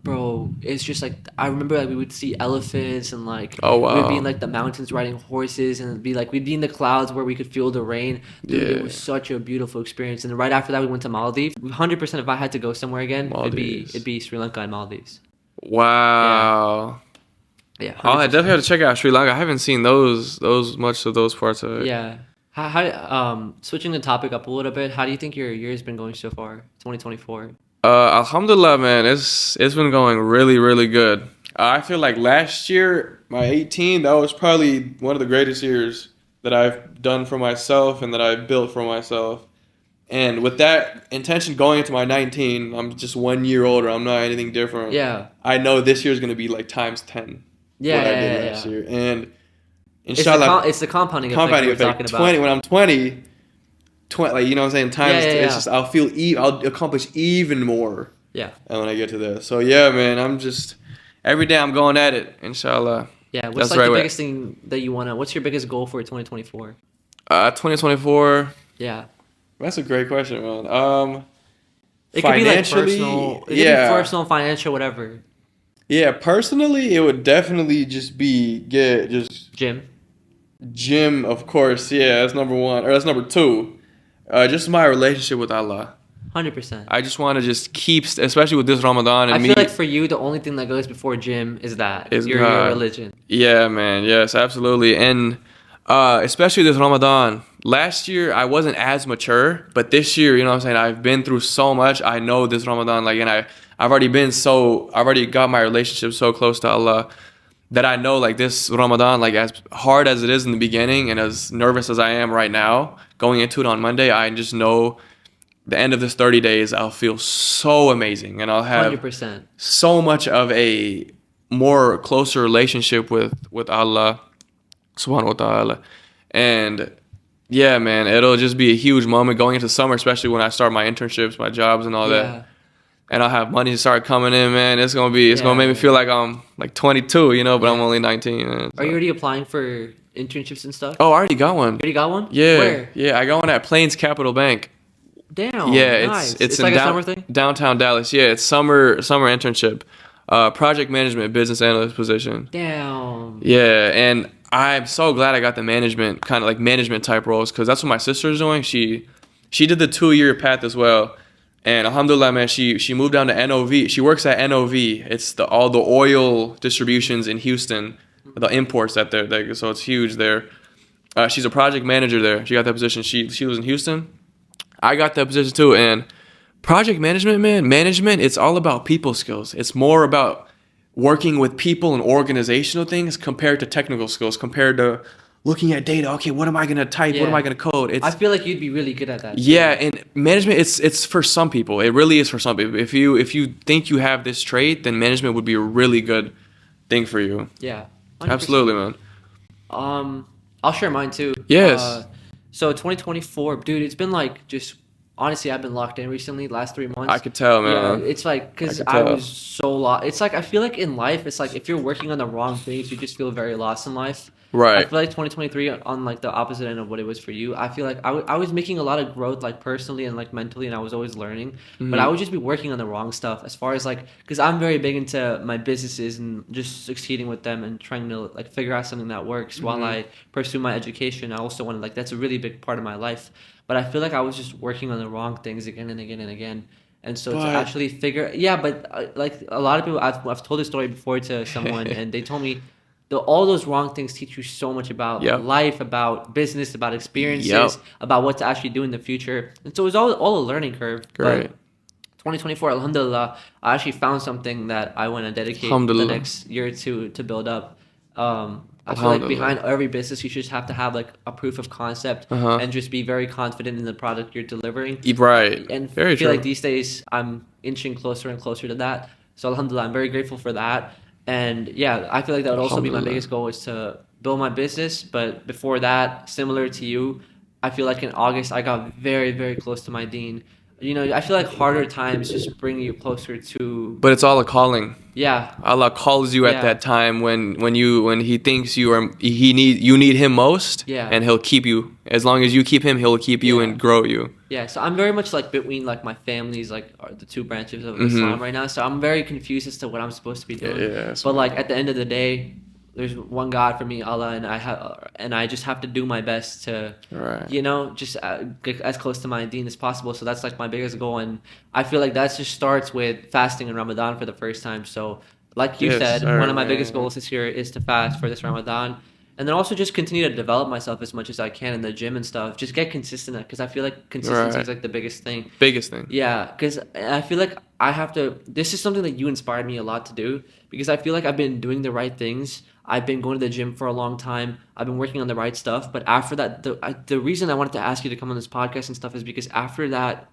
Bro, it's just like I remember like we would see elephants and like we'd be in like the mountains riding horses and we'd be in the clouds where we could feel the rain. Dude, it was such a beautiful experience. And right after that we went to Maldives. 100% if I had to go somewhere again, it'd be Sri Lanka and Maldives. Wow. Yeah. I definitely have to check out Sri Lanka. I haven't seen those much of those parts of it. Yeah. How switching the topic up a little bit, how do you think your year has been going so far, 2024? Alhamdulillah, man, it's been going really, really good. I feel like last year, my 18, that was probably one of the greatest years that I've done for myself and that I've built for myself. And with that intention going into my 19, I'm just 1 year older. I'm not anything different. Yeah. I know this year's going to be like times 10. Yeah, what I did last year. And inshallah, it's the compounding effect we're talking about. When I'm 20, like, you know what I'm saying? Times, it's just, I'll accomplish even more. Yeah. And when I get to this. So, yeah, man, I'm just, every day I'm going at it, inshallah. Yeah, what's like the biggest thing that you want to, what's your biggest goal for 2024? 2024. Yeah. That's a great question, man. It could be like personal. It could be personal, financial, whatever. Yeah, personally, it would definitely just be Gym, of course. Yeah, that's number 1. Or that's number 2. Just my relationship with Allah. 100%. I just want to just keep, especially with this Ramadan. And I feel like for you, the only thing that goes before gym is your religion. Yeah, man. Yes, absolutely. And especially this Ramadan. Last year, I wasn't as mature, but this year, you know what I'm saying? I've been through so much. I know this Ramadan, like, and I've already got my relationship so close to Allah that I know, like, this Ramadan, like, as hard as it is in the beginning and as nervous as I am right now, going into it on Monday, I just know the end of this 30 days, I'll feel so amazing, and I'll have 100%. so much of a more closer relationship with Allah subhanahu wa ta'ala. And yeah, man, it'll just be a huge moment going into summer, especially when I start my internships, my jobs and all that. And I'll have money to start coming in, man. It's gonna make me feel like I'm like 22, you know, but I'm only 19. Man, so. Are you already applying for internships and stuff? Oh, I already got one. You already got one? Yeah. Where? Yeah, I got one at Plains Capital Bank. Damn. Yeah, nice. it's like a summer thing? Downtown Dallas. Yeah, it's summer internship. Project management, business analyst position. Damn. Yeah, and I'm so glad I got the management, kind of like management type roles, because that's what my sister's doing. She did the 2-year path as well. And alhamdulillah, man, she moved down to NOV. She works at NOV. It's all the oil distributions in Houston, the imports that they're so it's huge there. She's a project manager there. She got that position. She was in Houston. I got that position too. And project management, man, it's all about people skills. It's more about working with people and organizational things compared to technical skills, compared to looking at data. Okay, what am I gonna type? What am I gonna code? I feel like you'd be really good at that. Yeah, and management, it's for some people. It really is for some people. If you think you have this trait, then management would be a really good thing for you. Yeah, 100%. Absolutely, man. I'll share mine too. Yes. So 2024, dude, it's been like just honestly, I've been locked in recently, last 3 months. I could tell, man. Yeah, it's like because I was so lost. It's like I feel like in life, it's like if you're working on the wrong things, you just feel very lost in life. Right. I feel like 2023 on like the opposite end of what it was for you. I feel like I was making a lot of growth like personally and like mentally, and I was always learning. Mm-hmm. But I would just be working on the wrong stuff as far as like because I'm very big into my businesses and just succeeding with them and trying to like figure out something that works Mm-hmm. while I pursue my education. I also want to like that's a really big part of my life. But I feel like I was just working on the wrong things again and again and again. And so to actually figure, but like a lot of people, I've told this story before to someone, and they told me all those wrong things teach you so much about life, about business, about experiences, about what to actually do in the future. And so it was all a learning curve. Great. But 2024, alhamdulillah, I actually found something that I want to dedicate the next year or two to build up. I feel like behind every business, you just have to have like a proof of concept and just be very confident in the product you're delivering. Right. And very I feel true. like these days I'm inching closer and closer to that. So alhamdulillah, I'm very grateful for that. And yeah, I feel like that would also be my biggest goal is to build my business. But before that, similar to you, I feel like in August, I got very, very close to my deen. You know, I feel like harder times just bring you closer to. But it's all a calling. Yeah. Allah calls you at that time when He thinks you need Him most. Yeah. And He'll keep you. As long as you keep Him, He'll keep you and grow you. Yeah. So I'm very much like between like my family's like are the two branches of Islam right now. So I'm very confused as to what I'm supposed to be doing. Yeah. But like at the end of the day, there's one God for me, Allah, and I just have to do my best to, you know, just get as close to my deen as possible. So that's like my biggest goal, and I feel like that just starts with fasting in Ramadan for the first time. So, like you said, one of my biggest goals this year is to fast for this Ramadan, and then also just continue to develop myself as much as I can in the gym and stuff. Just get consistent because I feel like consistency is like the biggest thing. Yeah, because I feel like I have to. This is something that you inspired me a lot to do because I feel like I've been doing the right things. I've been going to the gym for a long time. I've been working on the right stuff. But after that, the reason I wanted to ask you to come on this podcast and stuff is because after that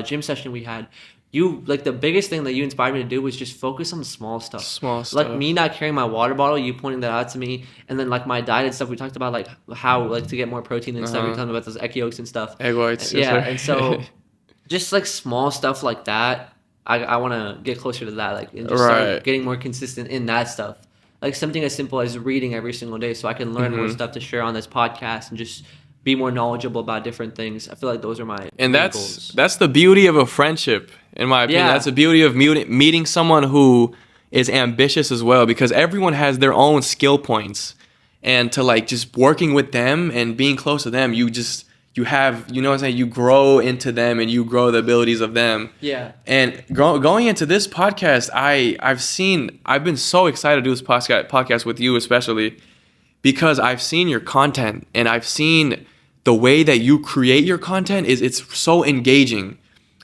gym session we had, you like the biggest thing that you inspired me to do was just focus on the small stuff. Like me not carrying my water bottle, you pointing that out to me, and then like my diet and stuff. We talked about like how like to get more protein and stuff. We talked about those egg yolks and stuff. Egg whites. And so just like small stuff like that. I want to get closer to that, like and just start getting more consistent in that stuff. Like something as simple as reading every single day so I can learn more stuff to share on this podcast and just be more knowledgeable about different things. I feel like those are my goals. That's the beauty of a friendship, in my opinion. That's the beauty of meeting someone who is ambitious as well, because everyone has their own skill points. And to like just working with them and being close to them, you you have, you know what I'm saying, you grow into them and you grow the abilities of them. Yeah. And going into this podcast, I've been so excited to do this podcast with you, especially because I've seen your content and I've seen the way that you create your content it's so engaging.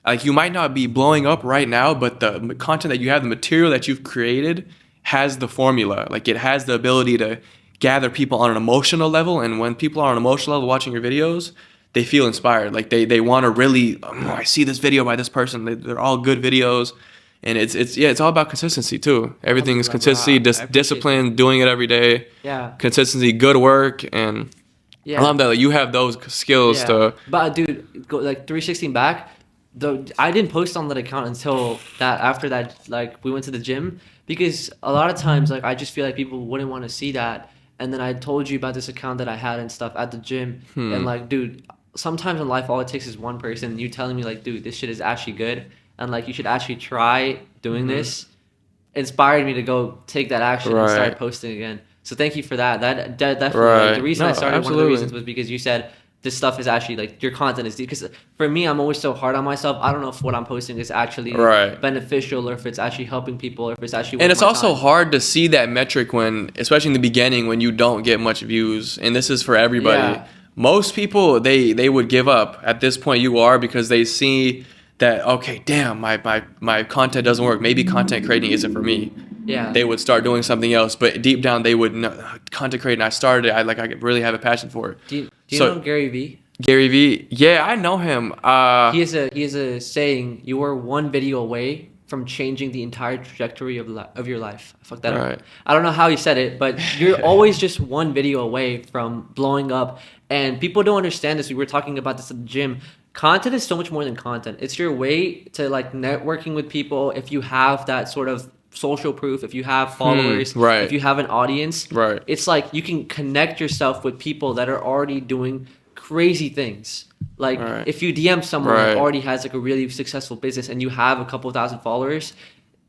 Like, you might not be blowing up right now, but the content that you have, the material that you've created has the formula. Like, it has the ability to gather people on an emotional level. And when people are on an emotional level watching your videos, they feel inspired. Like, they want to really, I see this video by this person. They're all good videos. And it's all about consistency too. Everything is consistency, discipline, doing it every day. Yeah. Consistency, good work, and I love that, like, you have those skills to. But dude, go like 316 back. I didn't post on that account until after that, like, we went to the gym, because a lot of times, like, I just feel like people wouldn't want to see that. And then I told you about this account that I had and stuff at the gym. And like, dude, sometimes in life all it takes is one person, you telling me like, dude, this shit is actually good, and like, you should actually try doing this, inspired me to go take that action and start posting again. So thank you for that. That definitely, like, the reason I started, one of the reasons was because you said this stuff is actually, like, your content is deep. Because for me, I'm always so hard on myself. I don't know if what I'm posting is actually beneficial, or if it's actually helping people, or if it's actually. And it's also hard to see that metric when, especially in the beginning, when you don't get much views. And this is for everybody. Yeah. Most people, they would give up at this point. You are, because they see that, okay, damn, my content doesn't work. Maybe content creating isn't for me. Yeah. They would start doing something else, but deep down they would know, content creating. I started it. I really have a passion for it. Do you know Gary Vee? Gary Vee, yeah, I know him. He has a saying: "You are one video away from changing the entire trajectory of your life." I fucked that up. I don't know how he said it, but you're always just one video away from blowing up. And people don't understand this. We were talking about this at the gym. Content is so much more than content. It's your way to, like, networking with people. If you have that sort of social proof, if you have followers, if you have an audience, it's like you can connect yourself with people that are already doing crazy things. Like, if you DM someone that already has, like, a really successful business and you have a couple thousand followers,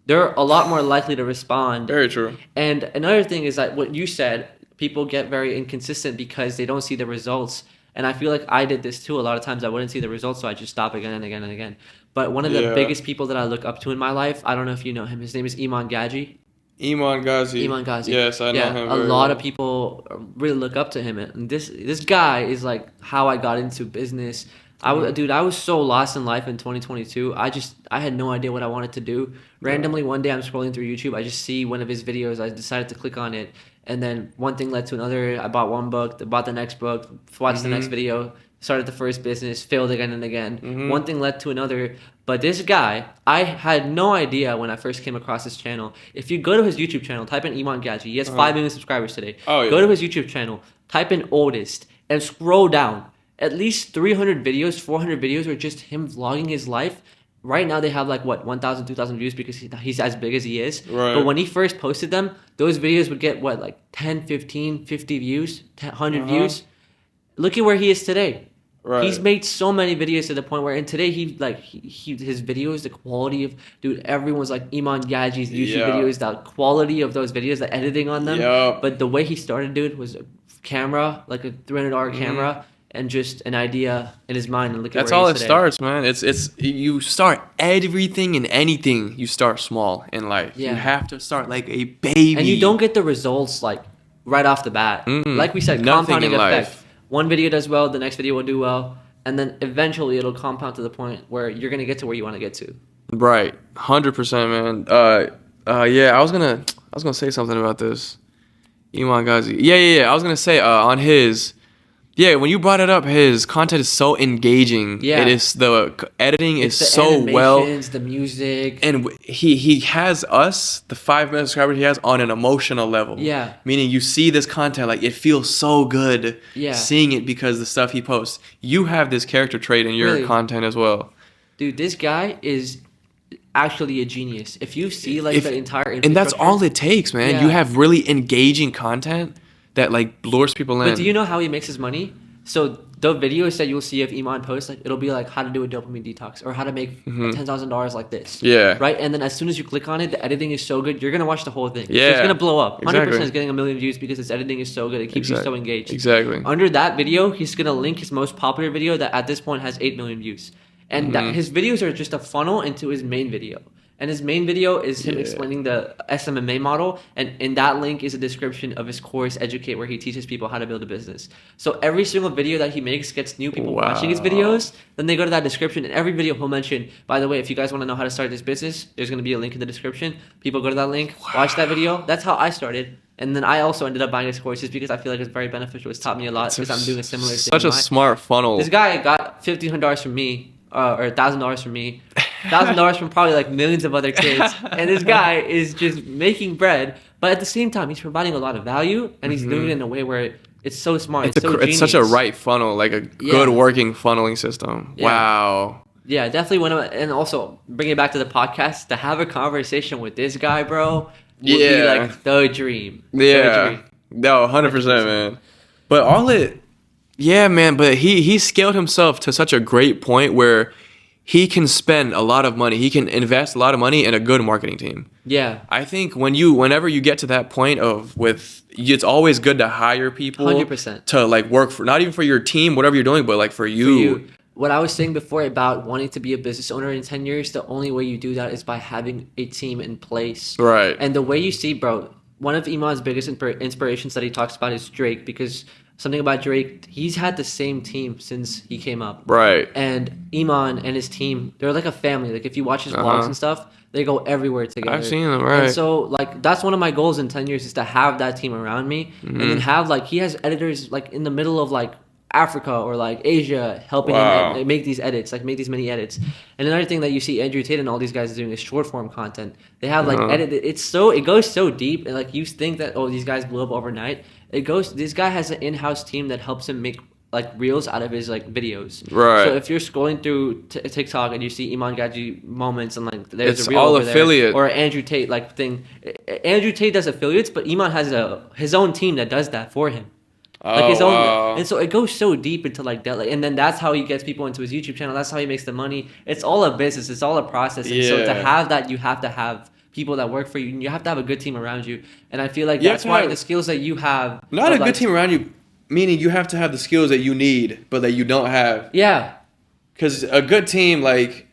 they're a lot more likely to respond. Very true. And another thing is that what you said, people get very inconsistent because they don't see the results. And I feel like I did this too. A lot of times I wouldn't see the results, so I just stop again and again and again. But one of the biggest people that I look up to in my life, I don't know if you know him. His name is Iman Gadzhi. Iman Gadzhi. Iman Gadzhi. Yes, I know him. A lot of people really look up to him. And this guy is like how I got into business. I was so lost in life in 2022. I had no idea what I wanted to do. Randomly one day I'm scrolling through YouTube. I just see one of his videos. I decided to click on it. And then one thing led to another. I bought one book, bought the next book, watched the next video, started the first business, failed again and again. One thing led to another. But this guy, I had no idea when I first came across his channel. If you go to his YouTube channel, type in Iman Gadzhi. He has 5 million subscribers today. Go to his YouTube channel, type in oldest, and scroll down. At least 300 videos, 400 videos are just him vlogging his life. Right now they have like 1,000, 2,000 views because he's as big as he is. But when he first posted them, those videos would get 10, 15, 50 views, 100 views. Look at where he is today. He's made so many videos to the point where, and today his videos, the quality of, dude, everyone's like Iman Gadzhi's YouTube videos, the quality of those videos, the editing on them. But the way he started, dude, was a camera, like a $300 camera. And just an idea in his mind, and look at that's all it starts, man. It's you start everything and anything. You start small in life. You have to start like a baby, and you don't get the results like right off the bat. Like we said, compounding effect. One video does well, the next video will do well, and then eventually it'll compound to the point where you're gonna get to where you want to get to. Right, 100%, man. I was gonna say something about this. Iman Gadzhi. Yeah. I was gonna say on his. Yeah, when you brought it up, his content is so engaging. Yeah, it is. The editing is so well. The music, and he has us, the 5 million subscribers he has, on an emotional level. Yeah, meaning you see this content, like, it feels so good. Yeah, seeing it because the stuff he posts. You have this character trait in your content as well. Dude, this guy is actually a genius. If you see the entire infrastructure, and that's all it takes, man. Yeah. You have really engaging content that, like, lures people in. But do you know how he makes his money? So the videos that you'll see of Iman post, like it'll be like how to do a dopamine detox or how to make $10,000 like this. Yeah. Right. And then as soon as you click on it, the editing is so good, you're gonna watch the whole thing. Yeah. So it's gonna blow up. 100% Exactly. is getting 1 million views because its editing is so good. It keeps you so engaged. Exactly. Under that video, he's gonna link his most popular video that at this point has 8 million views, and that his videos are just a funnel into his main video. And his main video is him explaining the SMMA model. And in that link is a description of his course, Educate, where he teaches people how to build a business. So every single video that he makes gets new people watching his videos. Then they go to that description. And every video he'll mention, by the way, if you guys want to know how to start this business, there's going to be a link in the description. People go to that link, watch that video. That's how I started. And then I also ended up buying his courses because I feel like it's very beneficial. It's taught me a lot because I'm doing a similar thing. Such a smart funnel. This guy got $1,500 from me. Or $1,000 from me, $1,000 from probably like millions of other kids, and this guy is just making bread. But at the same time, he's providing a lot of value, and he's doing it in a way where it's so smart. It's such a right funnel, like a good working funneling system. Yeah. Wow. Yeah, definitely and also bring it back to the podcast, to have a conversation with this guy, bro, would be like the dream. Yeah. No, 100%, man. But yeah, man, but he scaled himself to such a great point where he can spend a lot of money. He can invest a lot of money in a good marketing team. Yeah. I think whenever you get to that point it's always good to hire people 100%. To like work for, not even for your team, whatever you're doing, but like for you. What I was saying before about wanting to be a business owner in 10 years, the only way you do that is by having a team in place. Right. And the way you see, bro, one of Iman's biggest inspirations that he talks about is Drake, because something about Drake, he's had the same team since he came up. Right. And Iman and his team, they're like a family. Like if you watch his vlogs and stuff, they go everywhere together. I've seen them, right. And so like that's one of my goals in 10 years is to have that team around me. And then have like, he has editors like in the middle of like Africa or like Asia helping him make these edits, like make these many edits. And another thing that you see Andrew Tate and all these guys doing is short form content. They have like it goes so deep, and like you think that these guys blew up overnight. This guy has an in-house team that helps him make like reels out of his like videos. Right. So if you're scrolling through TikTok and you see Iman Gadzhi moments and like there's a reel all over affiliate there, or Andrew Tate like thing. Andrew Tate does affiliates, but Iman has his own team that does that for him. Like his own, and so it goes so deep into like that, and then that's how he gets people into his YouTube channel. That's how he makes the money. It's all a business. It's all a process. And so to have that, you have to have people that work for you, and you have to have a good team around you. And I feel like that's why the skills that you have, not a good team around you, meaning you have to have the skills that you need, but that you don't have. Yeah, because a good team, like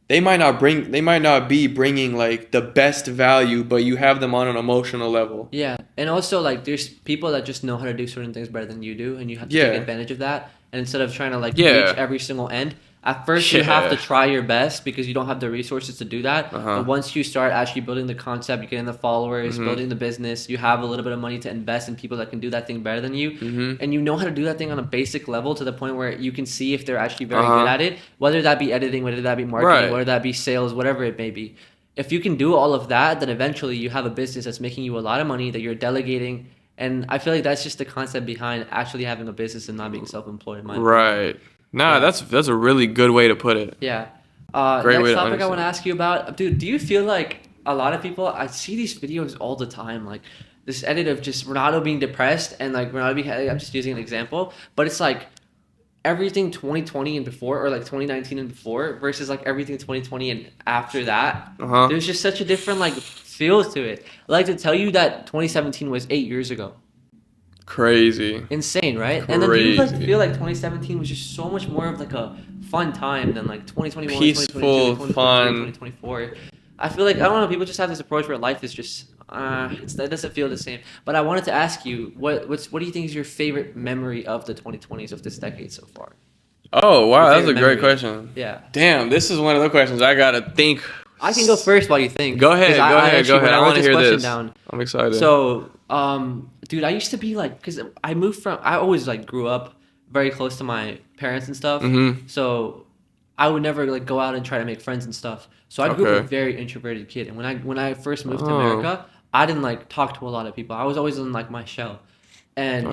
they might not be bringing like the best value, but you have them on an emotional level. Yeah, and also like there's people that just know how to do certain things better than you do, and you have to take advantage of that. And instead of trying to like reach every single end, at first you have to try your best because you don't have the resources to do that. But once you start actually building the concept, you're getting the followers, building the business, you have a little bit of money to invest in people that can do that thing better than you. And you know how to do that thing on a basic level to the point where you can see if they're actually very good at it, whether that be editing, whether that be marketing, whether that be sales, whatever it may be. If you can do all of that, then eventually you have a business that's making you a lot of money that you're delegating. And I feel like that's just the concept behind actually having a business and not being self-employed in my opinion. Right. Nah, that's a really good way to put it. Yeah. Great next topic I want to ask you about, dude, do you feel like a lot of people, I see these videos all the time, like this edit of just Ronaldo being depressed and like Ronaldo being, I'm just using an example, but it's like everything 2020 and before, or like 2019 and before versus like everything 2020 and after that. There's just such a different like feel to it. I like to tell you that 2017 was 8 years ago. Crazy. Insane, right? Crazy. And then do you like feel like 2017 was just so much more of like a fun time than like 2021, peaceful, 2022, fun, 2024. I feel like, I don't know, people just have this approach where life is just it doesn't feel the same. But I wanted to ask you, what do you think is your favorite memory of the 2020s of this decade so far? Oh wow, that's a great question. Yeah. Damn, this is one of the questions I gotta think. I can go first while you think. Go ahead. I want to hear this. Down, I'm excited. So, dude, I used to be like, because I always like grew up very close to my parents and stuff. So I would never like go out and try to make friends and stuff. So I grew up a very introverted kid. And when I first moved to America, I didn't like talk to a lot of people. I was always in like my shell. And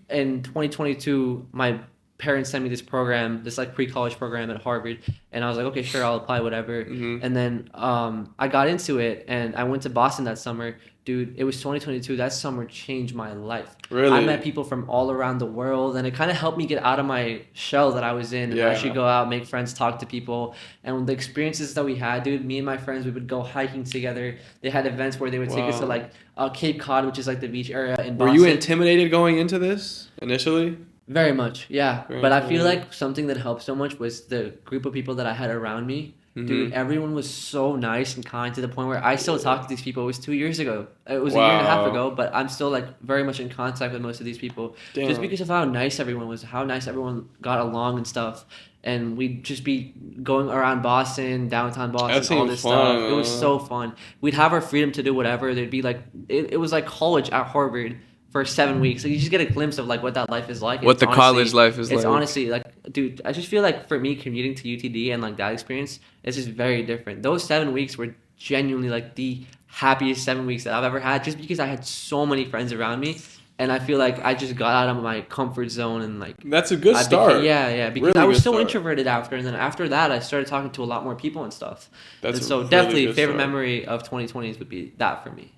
in 2022, my parents sent me this program, this like pre-college program at Harvard, and I was like, okay, sure, I'll apply, whatever. And then I got into it, and I went to Boston that summer dude, it was 2022. That summer changed my life. Really? I met people from all around the world, and it kind of helped me get out of my shell that I was in and actually go out, make friends, talk to people. And the experiences that we had, dude, me and my friends, we would go hiking together. They had events where they would take us to like Cape Cod, which is like the beach area in Boston. Were you intimidated going into this initially? Very much, yeah. But I feel like something that helped so much was the group of people that I had around me. Dude, everyone was so nice and kind to the point where I still talk to these people. It was 2 years ago. It was a year and a half ago, but I'm still like very much in contact with most of these people. Damn. Just because of how nice everyone was, how nice everyone got along and stuff. And we'd just be going around Boston, downtown Boston, all this stuff. It was so fun. We'd have our freedom to do whatever. There'd be like, it was like college at Harvard for 7 weeks. So you just get a glimpse of like what that life is like. What the college life is like. It's honestly like, dude, I just feel like for me commuting to UTD and like that experience is just very different. Those 7 weeks were genuinely like the happiest 7 weeks that I've ever had, just because I had so many friends around me. And I feel like I just got out of my comfort zone and like... That's a good start. Because really I was so introverted after. And then after that, I started talking to a lot more people and stuff. And so definitely favorite memory of 2020s would be that for me.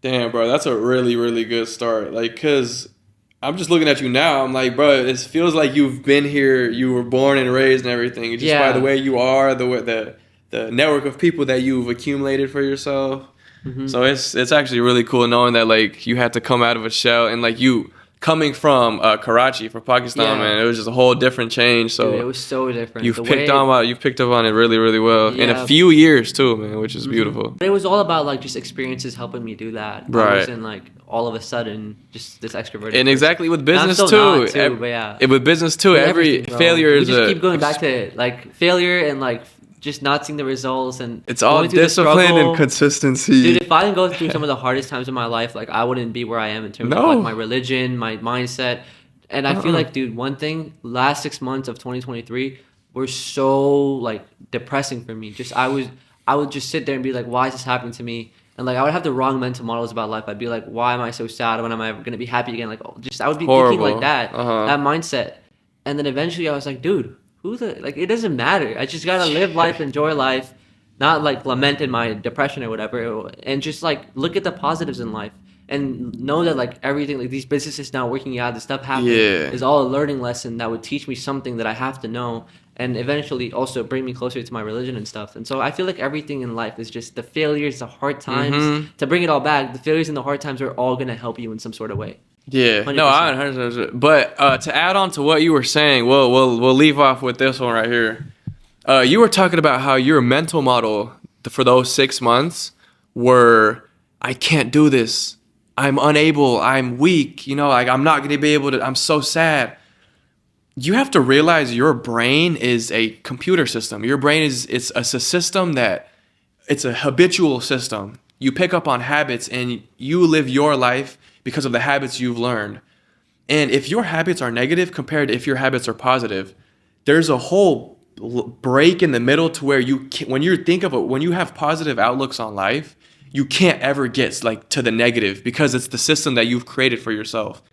Damn, bro, that's a really, really good start. Like, because I'm just looking at you now. I'm like, bro, it feels like you've been here. You were born and raised and everything. Just by the way you are, the network of people that you've accumulated for yourself. Mm-hmm. So it's actually really cool knowing that, like, you had to come out of a shell and, like, you coming from Karachi, from Pakistan, man, it was just a whole different change. So dude, it was so different. You've picked up on it really, really well in a few years too, man, which is beautiful. But it was all about like just experiences helping me do that. Right. I wasn't like all of a sudden just this extroverted. And exactly with business too. With business too, every failure is. We just keep going back to like failure and like just not seeing the results, and it's all discipline and consistency. Dude, if I didn't go through some of the hardest times in my life, like I wouldn't be where I am in terms of like my religion, my mindset. And I feel like, dude, one thing, last 6 months of 2023 were so like depressing for me. Just I would just sit there and be like, why is this happening to me? And like I would have the wrong mental models about life. I'd be like, why am I so sad? When am I ever gonna be happy again? Like I would be thinking like that, that mindset. And then eventually I was like, dude, it doesn't matter. I just gotta live life, enjoy life, not like lament in my depression or whatever, and just like look at the positives in life and know that like everything, like these businesses not working out, the stuff happening is all a learning lesson that would teach me something that I have to know, and eventually also bring me closer to my religion and stuff. And so I feel like everything in life is just the failures, the hard times. To bring it all back, the failures and the hard times are all gonna help you in some sort of way. Yeah, 100%. No, I 100%. But to add on to what you were saying, we'll leave off with this one right here. You were talking about how your mental model for those 6 months were, I can't do this, I'm unable, I'm weak, like I'm not gonna be able to, I'm so sad. You have to realize your brain is a computer system. Your brain it's a system that, it's a habitual system. You pick up on habits and you live your life because of the habits you've learned. And if your habits are negative compared to if your habits are positive, there's a whole break in the middle to where when you have positive outlooks on life, you can't ever get like to the negative because it's the system that you've created for yourself.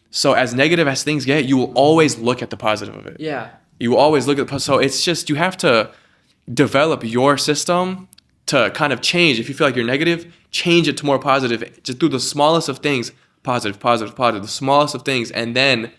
So as negative as things get, you will always look at the positive of it. Yeah. You will always look at so it's just, you have to develop your system to kind of change. If you feel like you're negative, change it to more positive. Just do the smallest of things, positive, the smallest of things, and then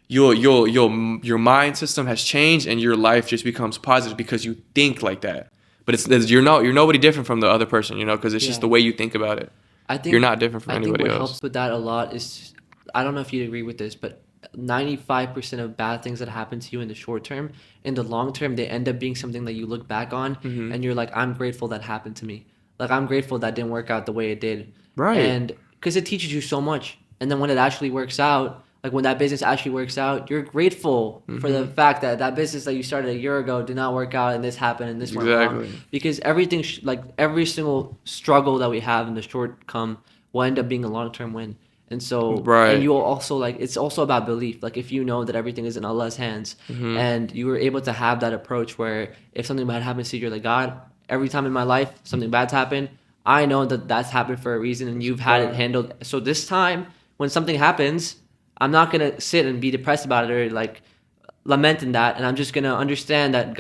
your mind system has changed, and your life just becomes positive because you think like that. But you're nobody different from the other person, because it's just the way you think about it. I think you're not different from anybody else. I think what helps with that a lot is, I don't know if you'd agree with this, but 95% of bad things that happen to you in the short term, in the long term, they end up being something that you look back on and you're like, I'm grateful that happened to me. Like, I'm grateful that didn't work out the way it did. Right. And because it teaches you so much. And then when it actually works out, like when that business actually works out, you're grateful for the fact that that business that you started a year ago did not work out and this happened and this went wrong. Because everything, like every single struggle that we have in the short come will end up being a long-term win. And so, and you will also like, it's also about belief. Like if you know that everything is in Allah's hands and you were able to have that approach where if something bad happens to you, you're like, God, every time in my life something bad's happened, I know that that's happened for a reason and you've had it handled. So this time when something happens, I'm not going to sit and be depressed about it or like lamenting that. And I'm just going to understand that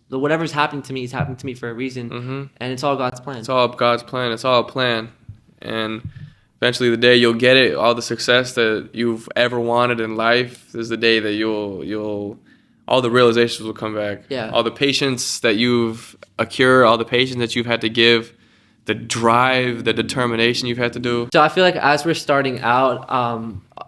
whatever's happening to me is happening to me for a reason. And it's all God's plan. It's all God's plan. It's all a plan. and eventually the day you'll get it. All the success that you've ever wanted in life is the day that you'll all the realizations will come back. Yeah. All the patience that you've accrued, all the patience that you've had to give, the drive, the determination you've had to do. So I feel like as we're starting out,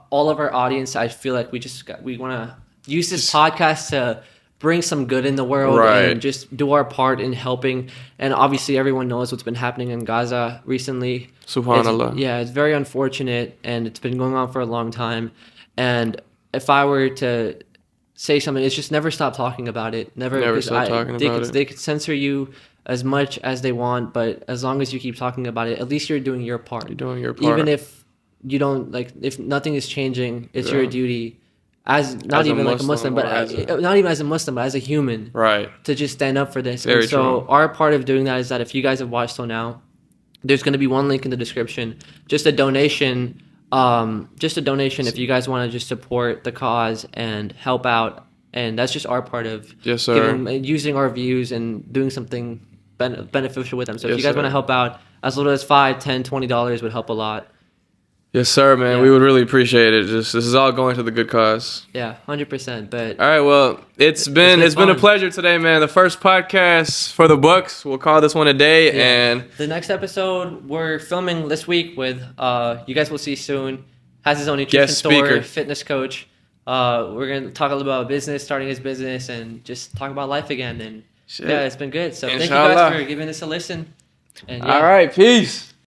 all of our audience, I feel like we want to use this podcast to bring some good in the world and just do our part in helping. And obviously everyone knows what's been happening in Gaza recently. Subhanallah. It's very unfortunate, and it's been going on for a long time. And if I were to say something, it's just never stop talking about it. Never stop talking about it. They could censor you as much as they want, but as long as you keep talking about it, at least you're doing your part. You're doing your part. Even if you don't, like, if nothing is changing, it's your duty as not even like a Muslim, but not even as a Muslim, but as a human, to just stand up for this. Very and so true. our part of doing that is that if you guys have watched till now, there's going to be one link in the description, just a donation if you guys want to just support the cause and help out. And that's just our part of using our views and doing something beneficial with them. So if you guys want to help out, as little as $5, $10, $20 would help a lot. Yes, sir, man. Yeah. We would really appreciate it. This is all going to the good cause. Yeah, 100%. But all right, well, it's been a pleasure today, man. The first podcast for the books. We'll call this one a day. Yeah. And the next episode we're filming this week with you guys will see soon. Has his own nutrition store, fitness coach. We're gonna talk a little about business, starting his business, and just talk about life again. And yeah, it's been good. So thank you guys for giving us a listen. And, all right, peace.